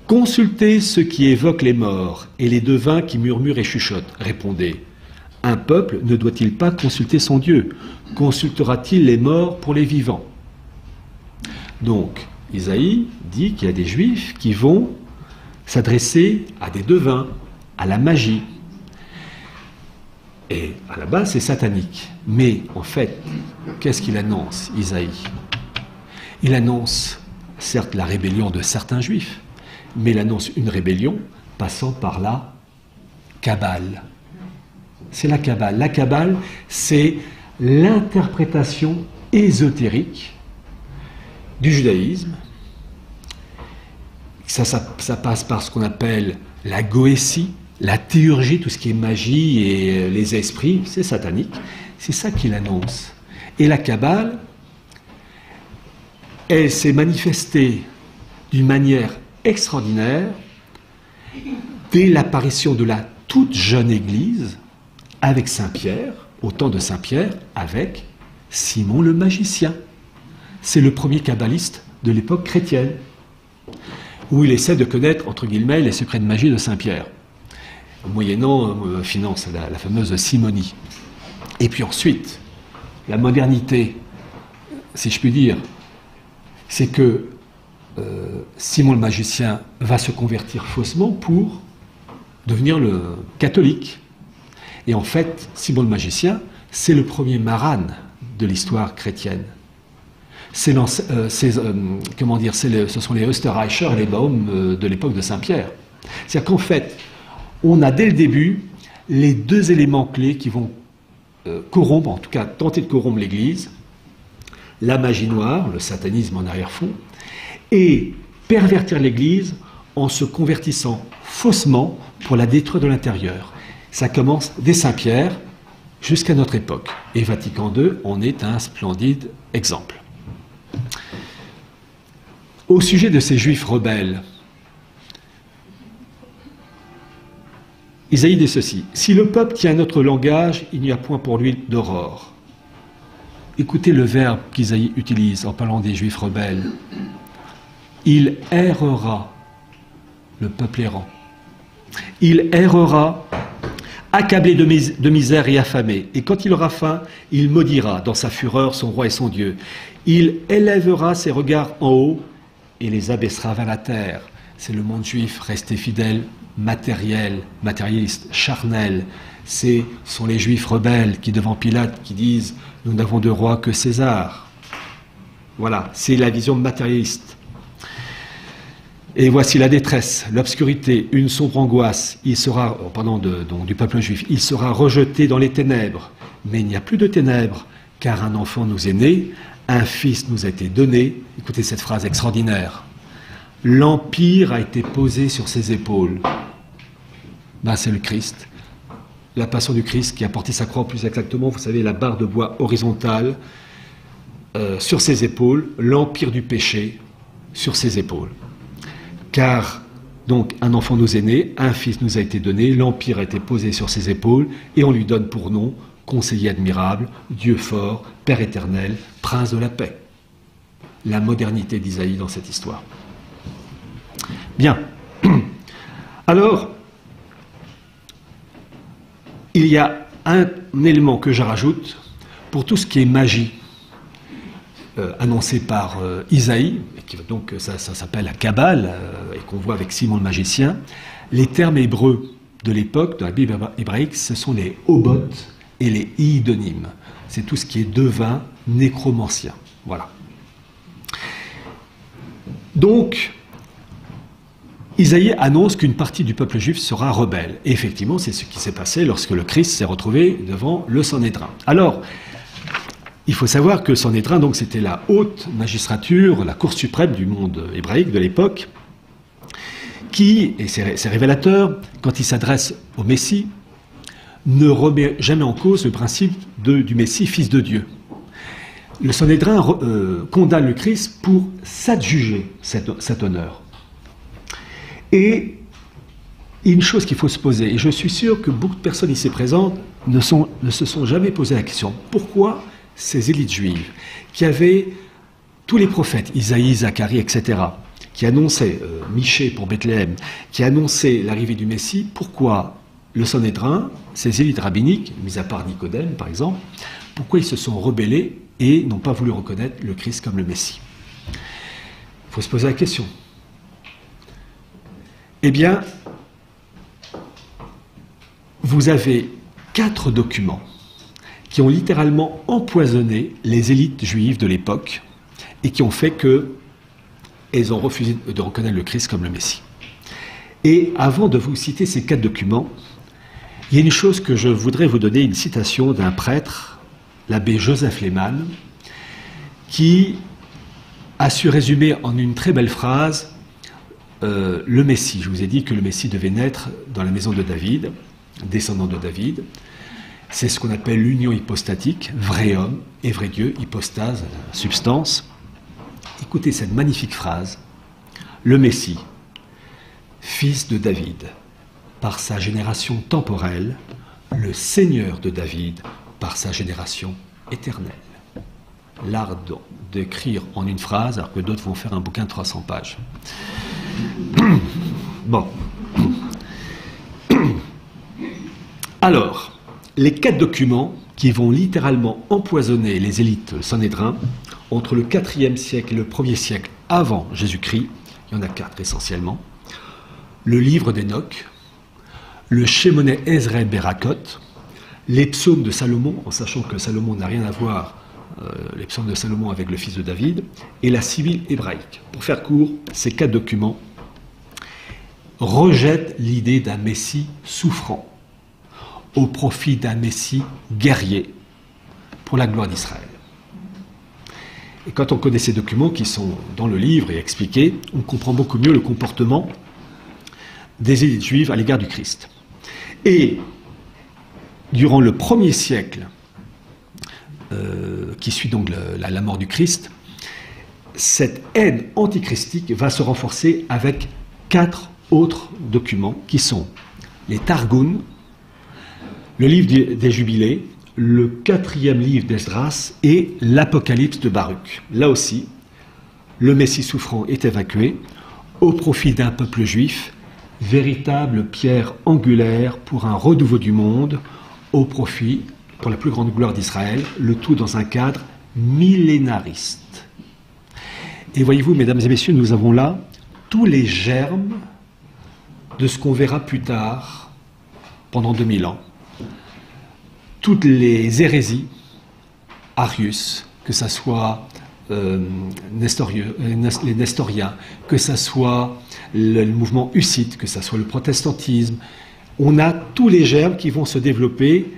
consultez ceux qui évoquent les morts et les devins qui murmurent et chuchotent, répondez, un peuple ne doit-il pas consulter son Dieu? Consultera-t-il les morts pour les vivants? Donc, Isaïe dit qu'il y a des juifs qui vont s'adresser à des devins, à la magie. Et à la base, c'est satanique. Mais en fait, qu'est-ce qu'il annonce, Isaïe? Il annonce, certes, la rébellion de certains juifs, mais il annonce une rébellion passant par la Kabbale. C'est la Kabbale. La Kabbale, c'est l'interprétation ésotérique du judaïsme. Ça passe par ce qu'on appelle la goétie, la théurgie, tout ce qui est magie et les esprits, c'est satanique. C'est ça qu'il annonce. Et la Kabbale, elle s'est manifestée d'une manière extraordinaire dès l'apparition de la toute jeune Église avec Saint-Pierre, au temps de Saint-Pierre, avec Simon le magicien. C'est le premier kabbaliste de l'époque chrétienne, où il essaie de connaître, entre guillemets, les secrets de magie de Saint-Pierre, moyennant finance, la fameuse simonie. Et puis ensuite, la modernité, si je puis dire, c'est que Simon le magicien va se convertir faussement pour devenir le catholique. Et en fait, Simon le magicien, c'est le premier maran de l'histoire chrétienne. Ce sont les Österreicher et les Baum de l'époque de Saint-Pierre. C'est-à-dire qu'en fait, on a dès le début les deux éléments clés qui vont corrompre, en tout cas tenter de corrompre l'Église, la magie noire, le satanisme en arrière-fond, et pervertir l'Église en se convertissant faussement pour la détruire de l'intérieur. Ça commence dès Saint-Pierre jusqu'à notre époque. Et Vatican II en est un splendide exemple. Au sujet de ces juifs rebelles, Isaïe dit ceci: « Si le peuple tient notre langage, il n'y a point pour lui d'aurore. » Écoutez le verbe qu'Isaïe utilise en parlant des juifs rebelles. Il errera, le peuple errant. Il errera, accablé de misère et affamé. Et quand il aura faim, il maudira dans sa fureur son roi et son Dieu. Il élèvera ses regards en haut et les abaissera vers la terre. C'est le monde juif resté fidèle, matériel, matérialiste, charnel. Ce sont les juifs rebelles qui, devant Pilate, qui disent « Nous n'avons de roi que César ». Voilà, c'est la vision matérialiste. Et voici la détresse, l'obscurité, une sombre angoisse. Il sera, donc du peuple juif, il sera rejeté dans les ténèbres. Mais il n'y a plus de ténèbres, car un enfant nous est né, un fils nous a été donné. Écoutez cette phrase extraordinaire. L'empire a été posé sur ses épaules. Ben, c'est le Christ. La passion du Christ qui a porté sa croix, plus exactement, vous savez, la barre de bois horizontale sur ses épaules, l'empire du péché sur ses épaules. Car, donc, un enfant nous est né, un fils nous a été donné, l'empire a été posé sur ses épaules, et on lui donne pour nom conseiller admirable, Dieu fort, Père éternel, prince de la paix. La modernité d'Isaïe dans cette histoire. Bien. Alors, il y a un élément que je rajoute pour tout ce qui est magie. annoncé par Isaïe, et qui, donc ça s'appelle la Kabbale, et qu'on voit avec Simon le magicien. Les termes hébreux de l'époque, de la Bible hébraïque, ce sont les obot et les idonim. C'est tout ce qui est devin, nécromancien. Voilà. Donc, Isaïe annonce qu'une partie du peuple juif sera rebelle. Et effectivement, c'est ce qui s'est passé lorsque le Christ s'est retrouvé devant le Sanhédrin. Alors, il faut savoir que le Sanhédrin, donc, c'était la haute magistrature, la cour suprême du monde hébraïque de l'époque, qui, et c'est révélateur, quand il s'adresse au Messie, ne remet jamais en cause le principe du Messie, fils de Dieu. Le Sanhédrin condamne le Christ pour s'adjuger cet honneur. Et une chose qu'il faut se poser, et je suis sûr que beaucoup de personnes ici présentes ne se sont jamais posé la question, pourquoi ces élites juives, qui avaient tous les prophètes, Isaïe, Zacharie, etc., qui annonçaient, Michée pour Bethléem, qui annonçaient l'arrivée du Messie, pourquoi le Sanhédrin, ces élites rabbiniques, mis à part Nicodème par exemple, pourquoi ils se sont rebellés et n'ont pas voulu reconnaître le Christ comme le Messie? Il faut se poser la question. Eh bien, vous avez 4 documents qui ont littéralement empoisonné les élites juives de l'époque et qui ont fait qu'elles ont refusé de reconnaître le Christ comme le Messie. Et avant de vous citer ces 4 documents, il y a une chose que je voudrais vous donner, une citation d'un prêtre, l'abbé Joseph Lehmann, qui a su résumer en une très belle phrase le Messie. Je vous ai dit que le Messie devait naître dans la maison de David, descendant de David. C'est ce qu'on appelle l'union hypostatique, vrai homme et vrai Dieu, hypostase, substance. Écoutez cette magnifique phrase. Le Messie, fils de David, par sa génération temporelle, le Seigneur de David, par sa génération éternelle. L'art d'écrire en une phrase, alors que d'autres vont faire un bouquin de 300 pages. Bon. Alors, les 4 documents qui vont littéralement empoisonner les élites sanhédrins entre le 4e siècle et le 1er siècle avant Jésus-Christ, il y en a 4 essentiellement, le livre d'Enoch, le Shemoneh Ezrel Berakot, les psaumes de Salomon, en sachant que Salomon n'a rien à voir, les psaumes de Salomon avec le fils de David, et la Sibylle hébraïque. Pour faire court, ces 4 documents rejettent l'idée d'un Messie souffrant au profit d'un Messie guerrier pour la gloire d'Israël. Et quand on connaît ces documents qui sont dans le livre et expliqués, on comprend beaucoup mieux le comportement des élites juives à l'égard du Christ. Et durant le 1er siècle, qui suit donc la mort du Christ, cette haine antichristique va se renforcer avec 4 autres documents qui sont les Targum, le livre des Jubilés, le 4e livre d'Esdras et l'Apocalypse de Baruch. Là aussi, le Messie souffrant est évacué au profit d'un peuple juif, véritable pierre angulaire pour un renouveau du monde, au profit, pour la plus grande gloire d'Israël, le tout dans un cadre millénariste. Et voyez-vous, mesdames et messieurs, nous avons là tous les germes de ce qu'on verra plus tard, pendant 2000 ans. Toutes les hérésies, Arius, que ça soit les Nestoriens, que ça soit le mouvement hussite, que ça soit le protestantisme, on a tous les germes qui vont se développer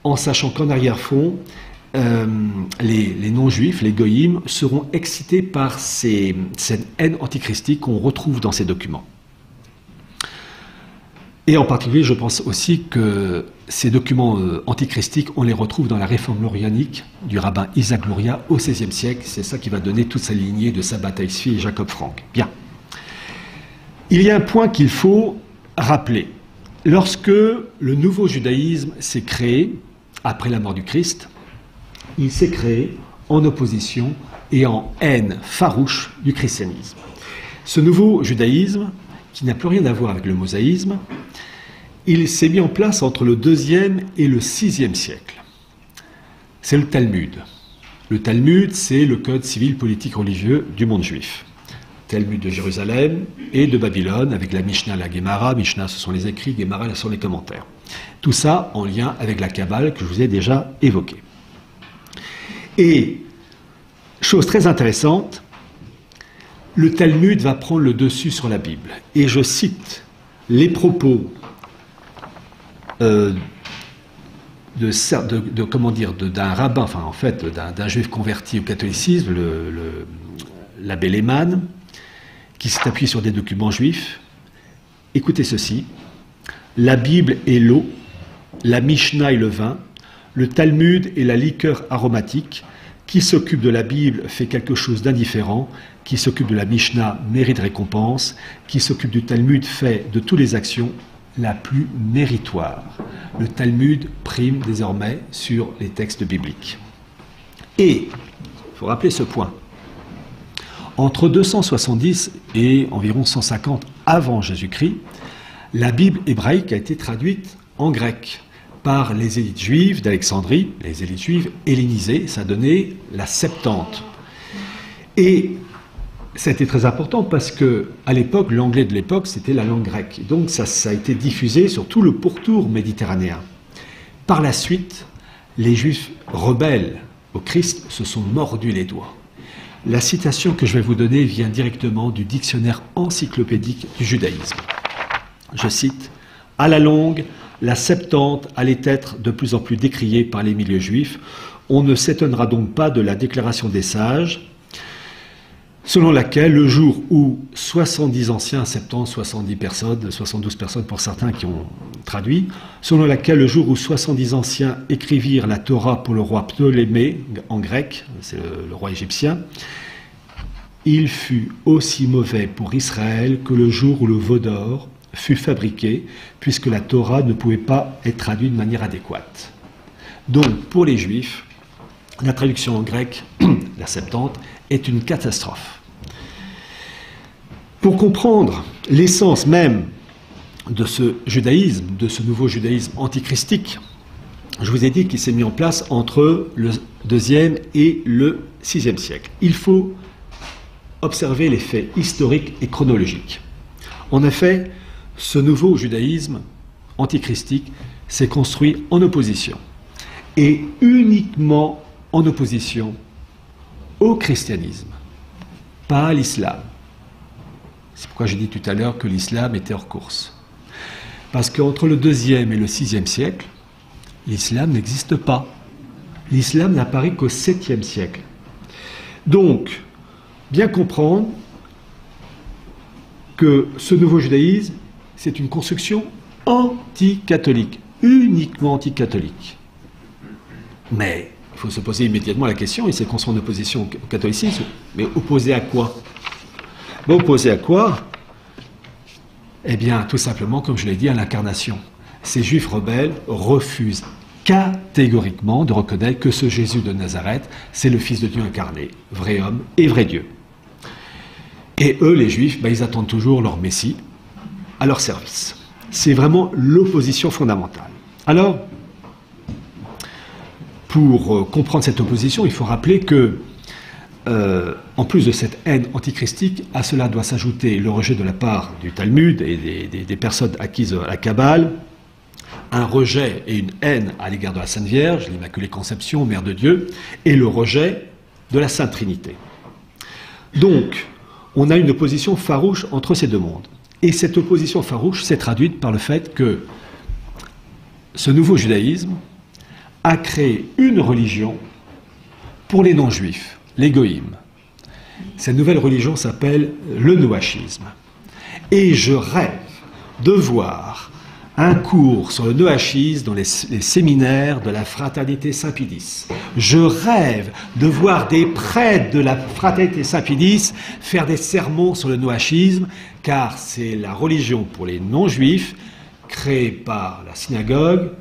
en sachant qu'en arrière-fond, les non-juifs, les goïms, seront excités par cette haine antichristique qu'on retrouve dans ces documents. Et en particulier, je pense aussi que ces documents antichristiques, on les retrouve dans la réforme lorianique du rabbin Isaac Luria au XVIe siècle. C'est ça qui va donner toute sa lignée de Sabbatai Tzvi et Jacob Frank. Bien. Il y a un point qu'il faut rappeler. Lorsque le nouveau judaïsme s'est créé, après la mort du Christ, il s'est créé en opposition et en haine farouche du christianisme. Ce nouveau judaïsme, qui n'a plus rien à voir avec le mosaïsme, il s'est mis en place entre le 2e et le 6e siècle. C'est le Talmud. Le Talmud, c'est le code civil, politique, religieux du monde juif. Talmud de Jérusalem et de Babylone, avec la Mishnah, la Gemara. Mishnah, ce sont les écrits, Gemara, ce sont les commentaires. Tout ça en lien avec la Kabbale que je vous ai déjà évoquée. Et, chose très intéressante, le Talmud va prendre le dessus sur la Bible. Et je cite les propos d'un rabbin, enfin en fait d'un juif converti au catholicisme, l'abbé Lehmann, qui s'est appuyé sur des documents juifs. Écoutez ceci: la Bible est l'eau, la Mishnah est le vin, le Talmud est la liqueur aromatique. Qui s'occupe de la Bible fait quelque chose d'indifférent, qui s'occupe de la Mishnah mérite récompense, qui s'occupe du Talmud fait de toutes les actions la plus méritoire. Le Talmud prime désormais sur les textes bibliques. Et, il faut rappeler ce point, entre 270 et environ 150 avant Jésus-Christ, la Bible hébraïque a été traduite en grec par les élites juives d'Alexandrie, les élites juives hellénisées, ça donnait la Septante. Et ça a été très important parce que à l'époque, l'anglais de l'époque, c'était la langue grecque. Donc ça a été diffusé sur tout le pourtour méditerranéen. Par la suite, les Juifs rebelles au Christ se sont mordus les doigts. La citation que je vais vous donner vient directement du dictionnaire encyclopédique du judaïsme. Je cite: « À la longue, la Septante allait être de plus en plus décriée par les milieux juifs. On ne s'étonnera donc pas de la déclaration des sages, selon laquelle le jour où 70 anciens, 70, 70 personnes, 72 personnes pour certains qui ont traduit, selon laquelle le jour où 70 anciens écrivirent la Torah pour le roi Ptolémée, en grec, c'est le roi égyptien, il fut aussi mauvais pour Israël que le jour où le veau d'or fut fabriqué, puisque la Torah ne pouvait pas être traduite de manière adéquate. Donc, pour les Juifs, la traduction en grec, la Septante, est une catastrophe. Pour comprendre l'essence même de ce judaïsme, de ce nouveau judaïsme antichristique, je vous ai dit qu'il s'est mis en place entre le 2e et le 6e siècle. Il faut observer les faits historiques et chronologiques. En effet, ce nouveau judaïsme antichristique s'est construit en opposition, et uniquement en opposition au christianisme, pas à l'islam. C'est pourquoi j'ai dit tout à l'heure que l'islam était hors course. Parce qu'entre le 2e et le 6e siècle, l'islam n'existe pas. L'islam n'apparaît qu'au 7e siècle. Donc, bien comprendre que ce nouveau judaïsme, c'est une construction anti-catholique, uniquement anti-catholique. Mais il faut se poser immédiatement la question, il s'est construit en opposition au catholicisme, mais opposé à quoi? Opposé à quoi? Eh bien, tout simplement, comme je l'ai dit, à l'incarnation. Ces juifs rebelles refusent catégoriquement de reconnaître que ce Jésus de Nazareth, c'est le Fils de Dieu incarné, vrai homme et vrai Dieu. Et eux, les juifs, ils attendent toujours leur Messie à leur service. C'est vraiment l'opposition fondamentale. Alors, pour comprendre cette opposition, il faut rappeler que, en plus de cette haine antichristique, à cela doit s'ajouter le rejet de la part du Talmud et des personnes acquises à la Kabbale, un rejet et une haine à l'égard de la Sainte Vierge, l'Immaculée Conception, Mère de Dieu, et le rejet de la Sainte Trinité. Donc, on a une opposition farouche entre ces deux mondes. Et cette opposition farouche s'est traduite par le fait que ce nouveau judaïsme a créé une religion pour les non-juifs, les goïms. Cette nouvelle religion s'appelle le noachisme. Et je rêve de voir un cours sur le noachisme dans les séminaires de la Fraternité Saint-Pédis. Je rêve de voir des prêtres de la Fraternité Saint-Pédis faire des sermons sur le noachisme, car c'est la religion pour les non-juifs créée par la synagogue,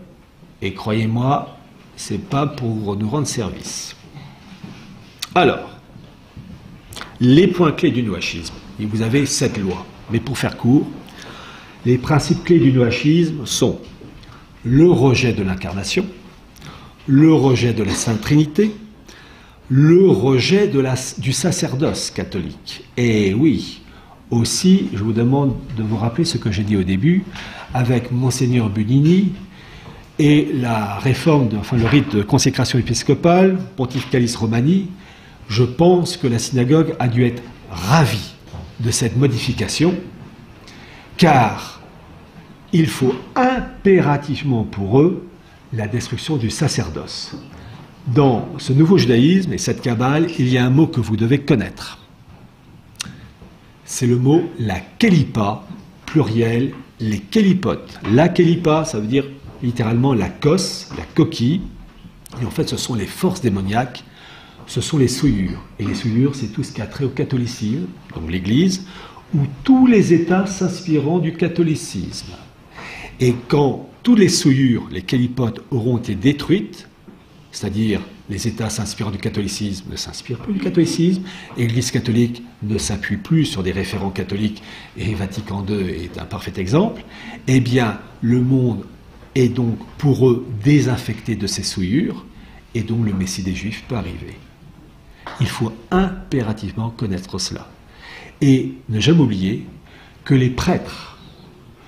et croyez-moi, c'est pas pour nous rendre service. Alors, les points clés du noachisme. Et vous avez 7 lois, mais pour faire court, les principes clés du noachisme sont le rejet de l'incarnation, le rejet de la Sainte Trinité, le rejet du sacerdoce catholique. Et oui, aussi, je vous demande de vous rappeler ce que j'ai dit au début, avec Monseigneur Bunini et la réforme, le rite de consécration épiscopale, Pontificalis Romani, je pense que la synagogue a dû être ravie de cette modification, car il faut impérativement pour eux la destruction du sacerdoce. Dans ce nouveau judaïsme et cette Kabbale, il y a un mot que vous devez connaître. C'est le mot la kelipa, pluriel, les kélipotes. La kelipa, ça veut dire littéralement la cosse, la coquille. Et en fait, ce sont les forces démoniaques, ce sont les souillures. Et les souillures, c'est tout ce qui a trait au catholicisme, donc l'Église, ou tous les États s'inspirant du catholicisme. Et quand toutes les souillures, les kélipotes, auront été détruites, c'est-à-dire les États s'inspirant du catholicisme ne s'inspirent plus du catholicisme, et l'Église catholique ne s'appuie plus sur des référents catholiques, et Vatican II est un parfait exemple, eh bien, le monde est donc pour eux désinfecté de ces souillures, et donc le Messie des Juifs peut arriver. Il faut impérativement connaître cela. Et ne jamais oublier que les prêtres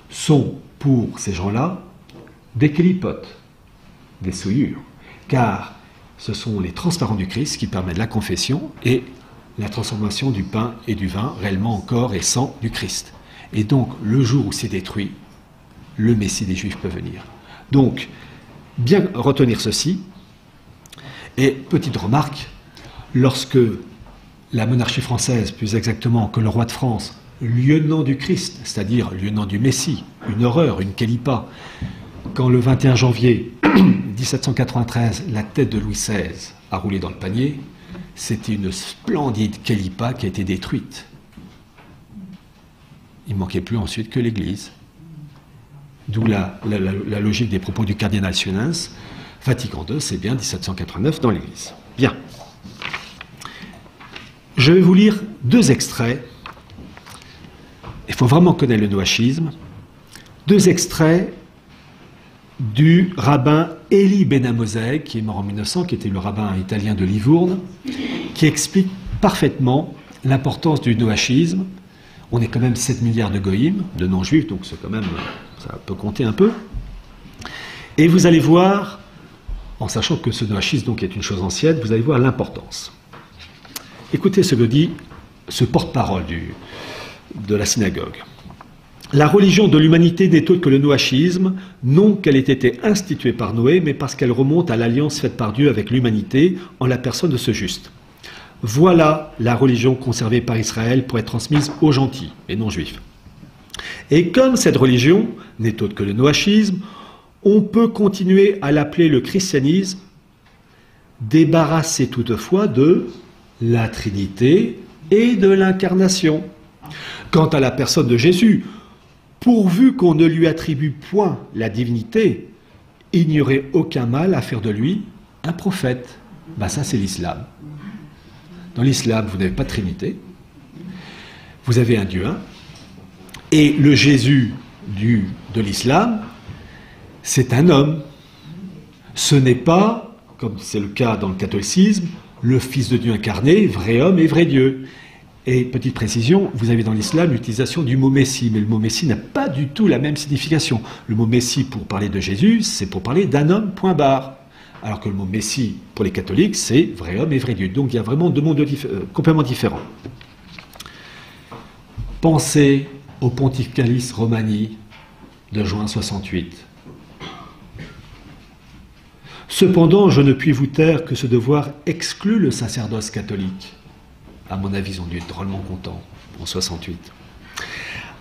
sont, pour ces gens-là, des kélipotes, des souillures, car ce sont les transparents du Christ qui permettent la confession et la transformation du pain et du vin, réellement en corps et sang du Christ. Et donc, le jour où c'est détruit, le Messie des Juifs peut venir. Donc, bien retenir ceci. Et petite remarque, lorsque la monarchie française, plus exactement que le roi de France, lieutenant du Christ, c'est-à-dire lieutenant du Messie, une horreur, une kélipa, quand le 21 janvier 1793, la tête de Louis XVI a roulé dans le panier, c'était une splendide kélipa qui a été détruite. Il ne manquait plus ensuite que l'Église. D'où la logique des propos du cardinal Suenens. Vatican II, c'est bien 1789 dans l'Église. Bien. Je vais vous lire deux extraits. Il faut vraiment connaître le noachisme. Deux extraits du rabbin Élie Ben Amoseg, qui est mort en 1900, qui était le rabbin italien de Livourne, qui explique parfaitement l'importance du noachisme. On est quand même 7 milliards de goïms, de non-juifs, donc c'est quand même, ça peut compter un peu. Et vous allez voir, en sachant que ce noachisme donc est une chose ancienne, vous allez voir l'importance. Écoutez ce que dit ce porte-parole de la synagogue. La religion de l'humanité n'est autre que le noachisme, non qu'elle ait été instituée par Noé, mais parce qu'elle remonte à l'alliance faite par Dieu avec l'humanité en la personne de ce juste. Voilà la religion conservée par Israël pour être transmise aux gentils et non juifs. Et comme cette religion n'est autre que le noachisme, on peut continuer à l'appeler le christianisme, débarrassé toutefois de la Trinité et de l'incarnation. Quant à la personne de Jésus, pourvu qu'on ne lui attribue point la divinité, il n'y aurait aucun mal à faire de lui un prophète. Ben ça, c'est l'islam. Dans l'islam, vous n'avez pas de Trinité, vous avez un Dieu un, et le Jésus de l'islam, c'est un homme. Ce n'est pas, comme c'est le cas dans le catholicisme, le Fils de Dieu incarné, vrai homme et vrai Dieu. Et petite précision, vous avez dans l'islam l'utilisation du mot Messie, mais le mot Messie n'a pas du tout la même signification. Le mot Messie pour parler de Jésus, c'est pour parler d'un homme, point barre. Alors que le mot Messie pour les catholiques, c'est vrai homme et vrai Dieu. Donc il y a vraiment deux mondes complètement différents. Pensez au Pontificalis Romani de juin 68. Cependant, je ne puis vous taire que ce devoir exclut le sacerdoce catholique. À mon avis, ils ont dû être drôlement contents en 68.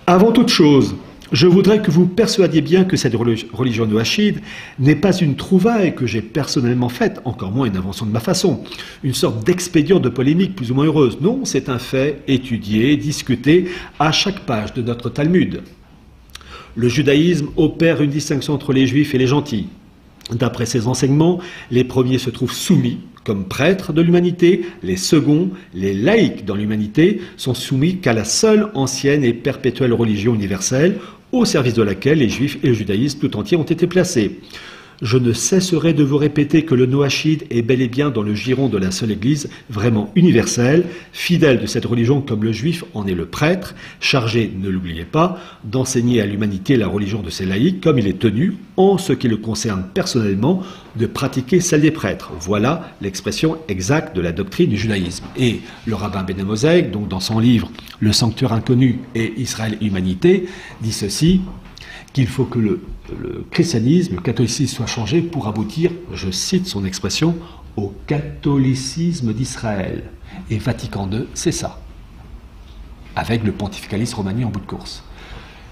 Avant toute chose, je voudrais que vous persuadiez bien que cette religion noachide n'est pas une trouvaille que j'ai personnellement faite, encore moins une invention de ma façon, une sorte d'expédient de polémique plus ou moins heureuse. Non, c'est un fait étudié, discuté à chaque page de notre Talmud. Le judaïsme opère une distinction entre les juifs et les gentils. D'après ses enseignements, les premiers se trouvent soumis comme prêtres de l'humanité, les seconds, les laïcs dans l'humanité, sont soumis qu'à la seule ancienne et perpétuelle religion universelle, au service de laquelle les juifs et le judaïsme tout entier ont été placés. je ne cesserai de vous répéter que le noachide est bel et bien dans le giron de la seule Église, vraiment universelle, fidèle de cette religion comme le juif en est le prêtre, chargé, ne l'oubliez pas, d'enseigner à l'humanité la religion de ses laïcs, comme il est tenu, en ce qui le concerne personnellement, de pratiquer celle des prêtres. Voilà l'expression exacte de la doctrine du judaïsme. Et le rabbin Ben Mosheim, donc dans son livre « Le sanctuaire inconnu et Israël et humanité », dit ceci, qu'il faut que le christianisme, le catholicisme soit changé pour aboutir, je cite son expression, au catholicisme d'Israël. Et Vatican II, c'est ça, avec le pontificalisme romani en bout de course.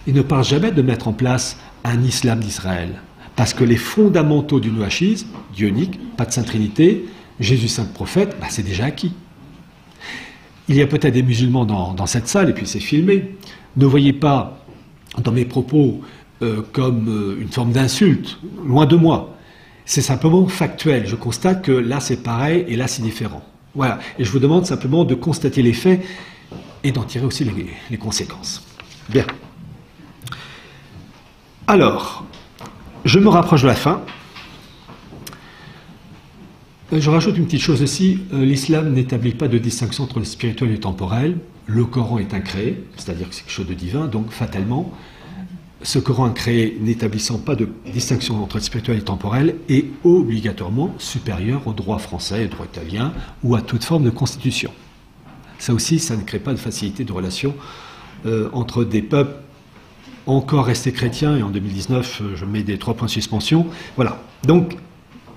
Il ne parle jamais de mettre en place un islam d'Israël, parce que les fondamentaux du noachisme, Dieu unique, pas de Sainte Trinité, Jésus saint prophète, c'est déjà acquis. Il y a peut-être des musulmans dans cette salle, et puis c'est filmé. Ne voyez pas dans mes propos comme une forme d'insulte, loin de moi. C'est simplement factuel. Je constate que là c'est pareil et là c'est différent. Voilà. Et je vous demande simplement de constater les faits et d'en tirer aussi les conséquences. Bien. Alors, je me rapproche de la fin. Je rajoute une petite chose aussi. L'islam n'établit pas de distinction entre le spirituel et le temporel. Le Coran est incréé, c'est-à-dire que c'est quelque chose de divin, donc fatalement, ce Coran incréé n'établissant pas de distinction entre le spirituel et le temporel est obligatoirement supérieur au droit français, au droit italien ou à toute forme de constitution. Ça aussi, ça ne crée pas de facilité de relation entre des peuples encore restés chrétiens, et en 2019, je mets des 3 points de suspension. Voilà. Donc,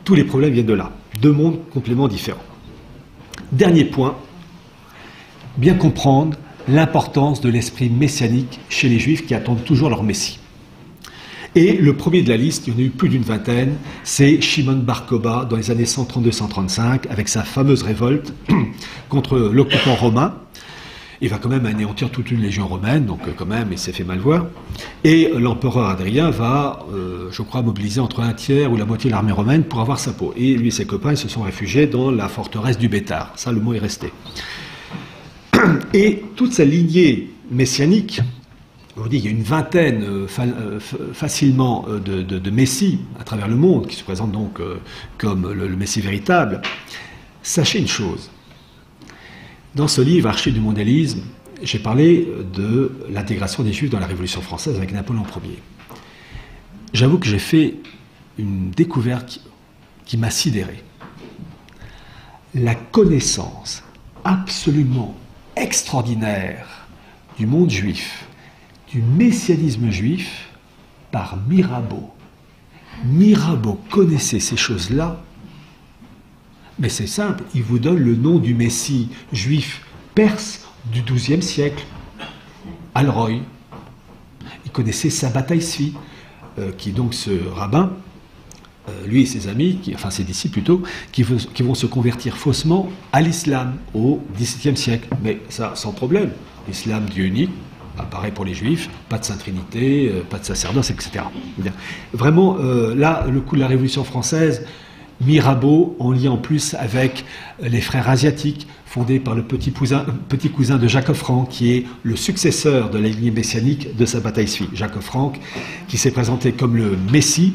tous les problèmes viennent de là. 2 mondes complètement différents. Dernier point, bien comprendre l'importance de l'esprit messianique chez les Juifs qui attendent toujours leur Messie. Et le premier de la liste, il y en a eu plus d'une vingtaine, c'est Shimon Bar Kokhba dans les années 132-135, avec sa fameuse révolte contre l'occupant romain. Il va quand même anéantir toute une légion romaine, donc quand même, il s'est fait mal voir. Et l'empereur Adrien va, je crois, mobiliser entre un tiers ou la moitié de l'armée romaine pour avoir sa peau. Et lui et ses copains, ils se sont réfugiés dans la forteresse du Bétard. Ça, le mot est resté. Et toute sa lignée messianique, je vous dis, il y a une vingtaine facilement de messies à travers le monde qui se présentent donc comme le messie véritable. Sachez une chose. Dans ce livre, Archives du mondialisme, j'ai parlé de l'intégration des Juifs dans la Révolution française avec Napoléon Ier. J'avoue que j'ai fait une découverte qui m'a sidéré. La connaissance absolument extraordinaire du monde juif, du messianisme juif, par Mirabeau. Mirabeau connaissait ces choses-là. Mais c'est simple, il vous donne le nom du Messie juif perse du XIIe siècle, Alroy. Il connaissait Sabbatai Tzvi, qui est donc ce rabbin, lui et ses amis, enfin ses disciples plutôt, qui vont se convertir faussement à l'islam au XVIIe siècle. Mais ça, sans problème. L'islam, Dieu unique, pareil pour les Juifs, pas de Sainte Trinité, pas de sacerdoce, etc. Vraiment, là, le coup de la Révolution française, Mirabeau, en lien en plus avec les frères asiatiques, fondés par le petit cousin de Jacques Offranc, qui est le successeur de la lignée messianique de Sabbatai Tzvi. Jacques Offranc, qui s'est présenté comme le Messie,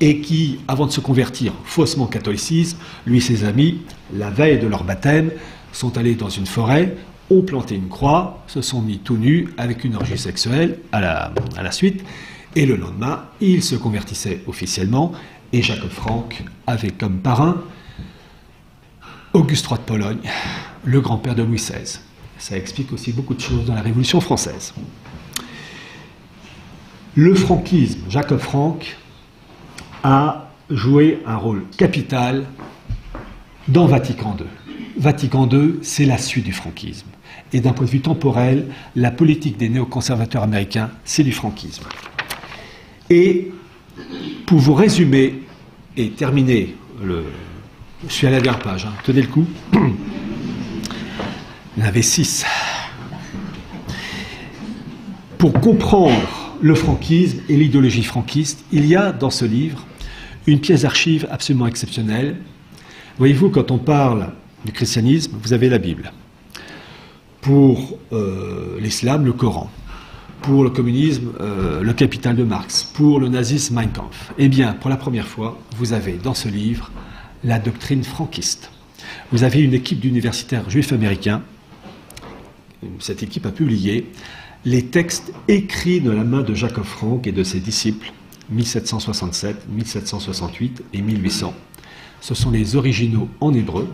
et qui, avant de se convertir faussement au catholicisme, lui et ses amis, la veille de leur baptême, sont allés dans une forêt, ont planté une croix, se sont mis tout nus avec une orgie sexuelle à la suite, et le lendemain, ils se convertissaient officiellement. Et Jacques Offranc avait comme parrain Auguste III de Pologne, le grand-père de Louis XVI. Ça explique aussi beaucoup de choses dans la Révolution française. Le franquisme, Jacques Offranc, a joué un rôle capital dans Vatican II. Vatican II, c'est la suite du franquisme. Et d'un point de vue temporel, la politique des néoconservateurs américains, c'est du franquisme. Et pour vous résumer et terminer, je suis à la dernière page, tenez le coup. Il y en avait 6. Pour comprendre le franquisme et l'idéologie franquiste, il y a dans ce livre une pièce d'archive absolument exceptionnelle. Voyez-vous, quand on parle du christianisme, vous avez la Bible. Pour l'islam, le Coran. pour le communisme, le Capital de Marx, pour le nazisme, Mein Kampf. Eh bien, pour la première fois, vous avez dans ce livre la doctrine franquiste. Vous avez une équipe d'universitaires juifs américains. Cette équipe a publié les textes écrits de la main de Jacob Frank et de ses disciples, 1767, 1768 et 1800. Ce sont les originaux en hébreu,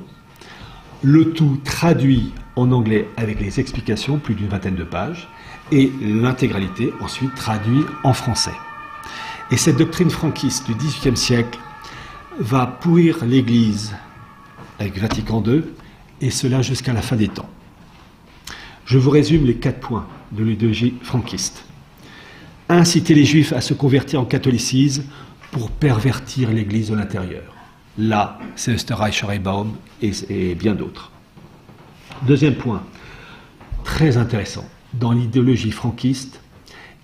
le tout traduit en anglais avec les explications, plus d'une vingtaine de pages, et l'intégralité ensuite traduite en français. Et cette doctrine franquiste du XVIIIe siècle va pourrir l'Église avec Vatican II, et cela jusqu'à la fin des temps. Je vous résume les 4 points de l'idéologie franquiste. Inciter les Juifs à se convertir en catholicisme pour pervertir l'Église de l'intérieur. Là, c'est Österreich Reinbaum et bien d'autres. Deuxième point, très intéressant. Dans l'idéologie franquiste,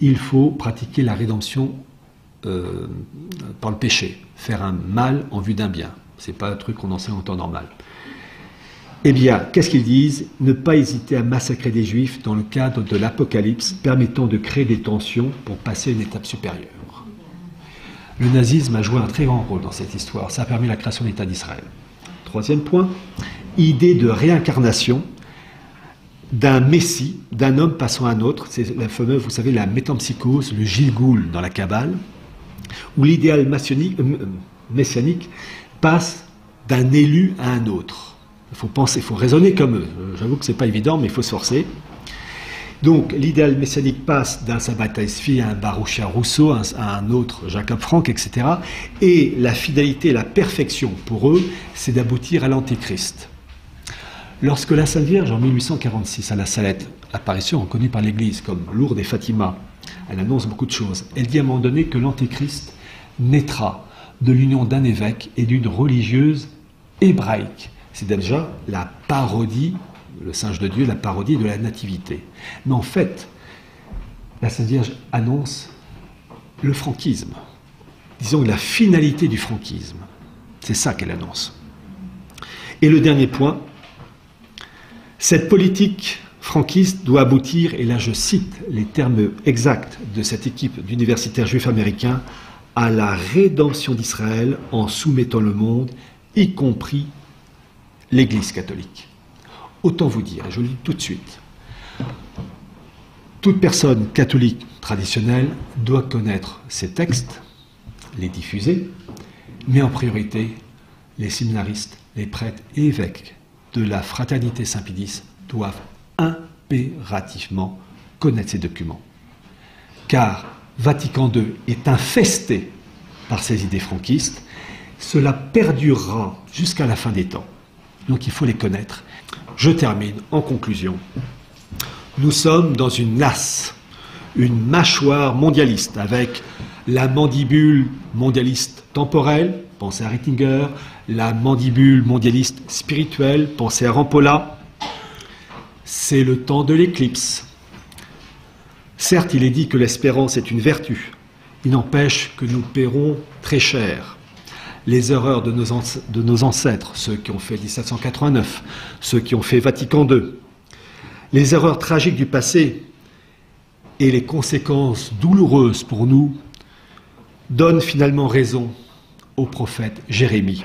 il faut pratiquer la rédemption par le péché, faire un mal en vue d'un bien. Ce n'est pas un truc qu'on enseigne en temps normal. Eh bien, qu'est-ce qu'ils disent? Ne pas hésiter à massacrer des Juifs dans le cadre de l'Apocalypse, permettant de créer des tensions pour passer à une étape supérieure. Le nazisme a joué un très grand rôle dans cette histoire. Ça a permis la création de l'État d'Israël. Troisième point, idée de réincarnation d'un messie, d'un homme passant à un autre. C'est la fameuse, vous savez, la métempsychose, le Gilgoul dans la Kabbale, où l'idéal messianique passe d'un élu à un autre. Il faut penser, il faut raisonner comme eux. J'avoue que ce n'est pas évident, mais il faut se forcer. Donc, l'idéal messianique passe d'un Sabbatai Tzvi à un Baruchia Rousseau, à un autre Jacob Frank, etc. Et la fidélité, la perfection pour eux, c'est d'aboutir à l'Antéchrist. Lorsque la Sainte Vierge, en 1846, à la Salette, apparition reconnue par l'Église comme Lourdes et Fatima, elle annonce beaucoup de choses. Elle dit à un moment donné que l'Antéchrist naîtra de l'union d'un évêque et d'une religieuse hébraïque. C'est déjà la parodie, le singe de Dieu, la parodie de la nativité. Mais en fait, la Sainte Vierge annonce le franquisme. Disons la finalité du franquisme. C'est ça qu'elle annonce. Et le dernier point, cette politique franquiste doit aboutir, et là je cite les termes exacts de cette équipe d'universitaires juifs américains, à la rédemption d'Israël en soumettant le monde, y compris l'Église catholique. Autant vous dire, et je le dis tout de suite, toute personne catholique traditionnelle doit connaître ces textes, les diffuser, mais en priorité, les séminaristes, les prêtres et évêques de la fraternité Saint-Pédis doivent impérativement connaître ces documents. Car Vatican II est infesté par ces idées franquistes, cela perdurera jusqu'à la fin des temps. Donc il faut les connaître. Je termine en conclusion. Nous sommes dans une nasse, une mâchoire mondialiste, avec la mandibule mondialiste temporelle, pensez à Rittinger, la mandibule mondialiste spirituelle, pensez à Rampolla. C'est le temps de l'éclimpse. Certes, il est dit que l'espérance est une vertu. Il n'empêche que nous paierons très cher les erreurs de nos ancêtres, ceux qui ont fait 1789, ceux qui ont fait Vatican II, les erreurs tragiques du passé et les conséquences douloureuses pour nous donnent finalement raison au prophète Jérémie.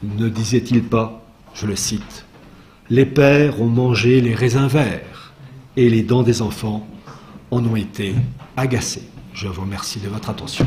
Ne disait-il pas, je le cite, « Les pères ont mangé les raisins verts et les dents des enfants en ont été agacées ». Je vous remercie de votre attention.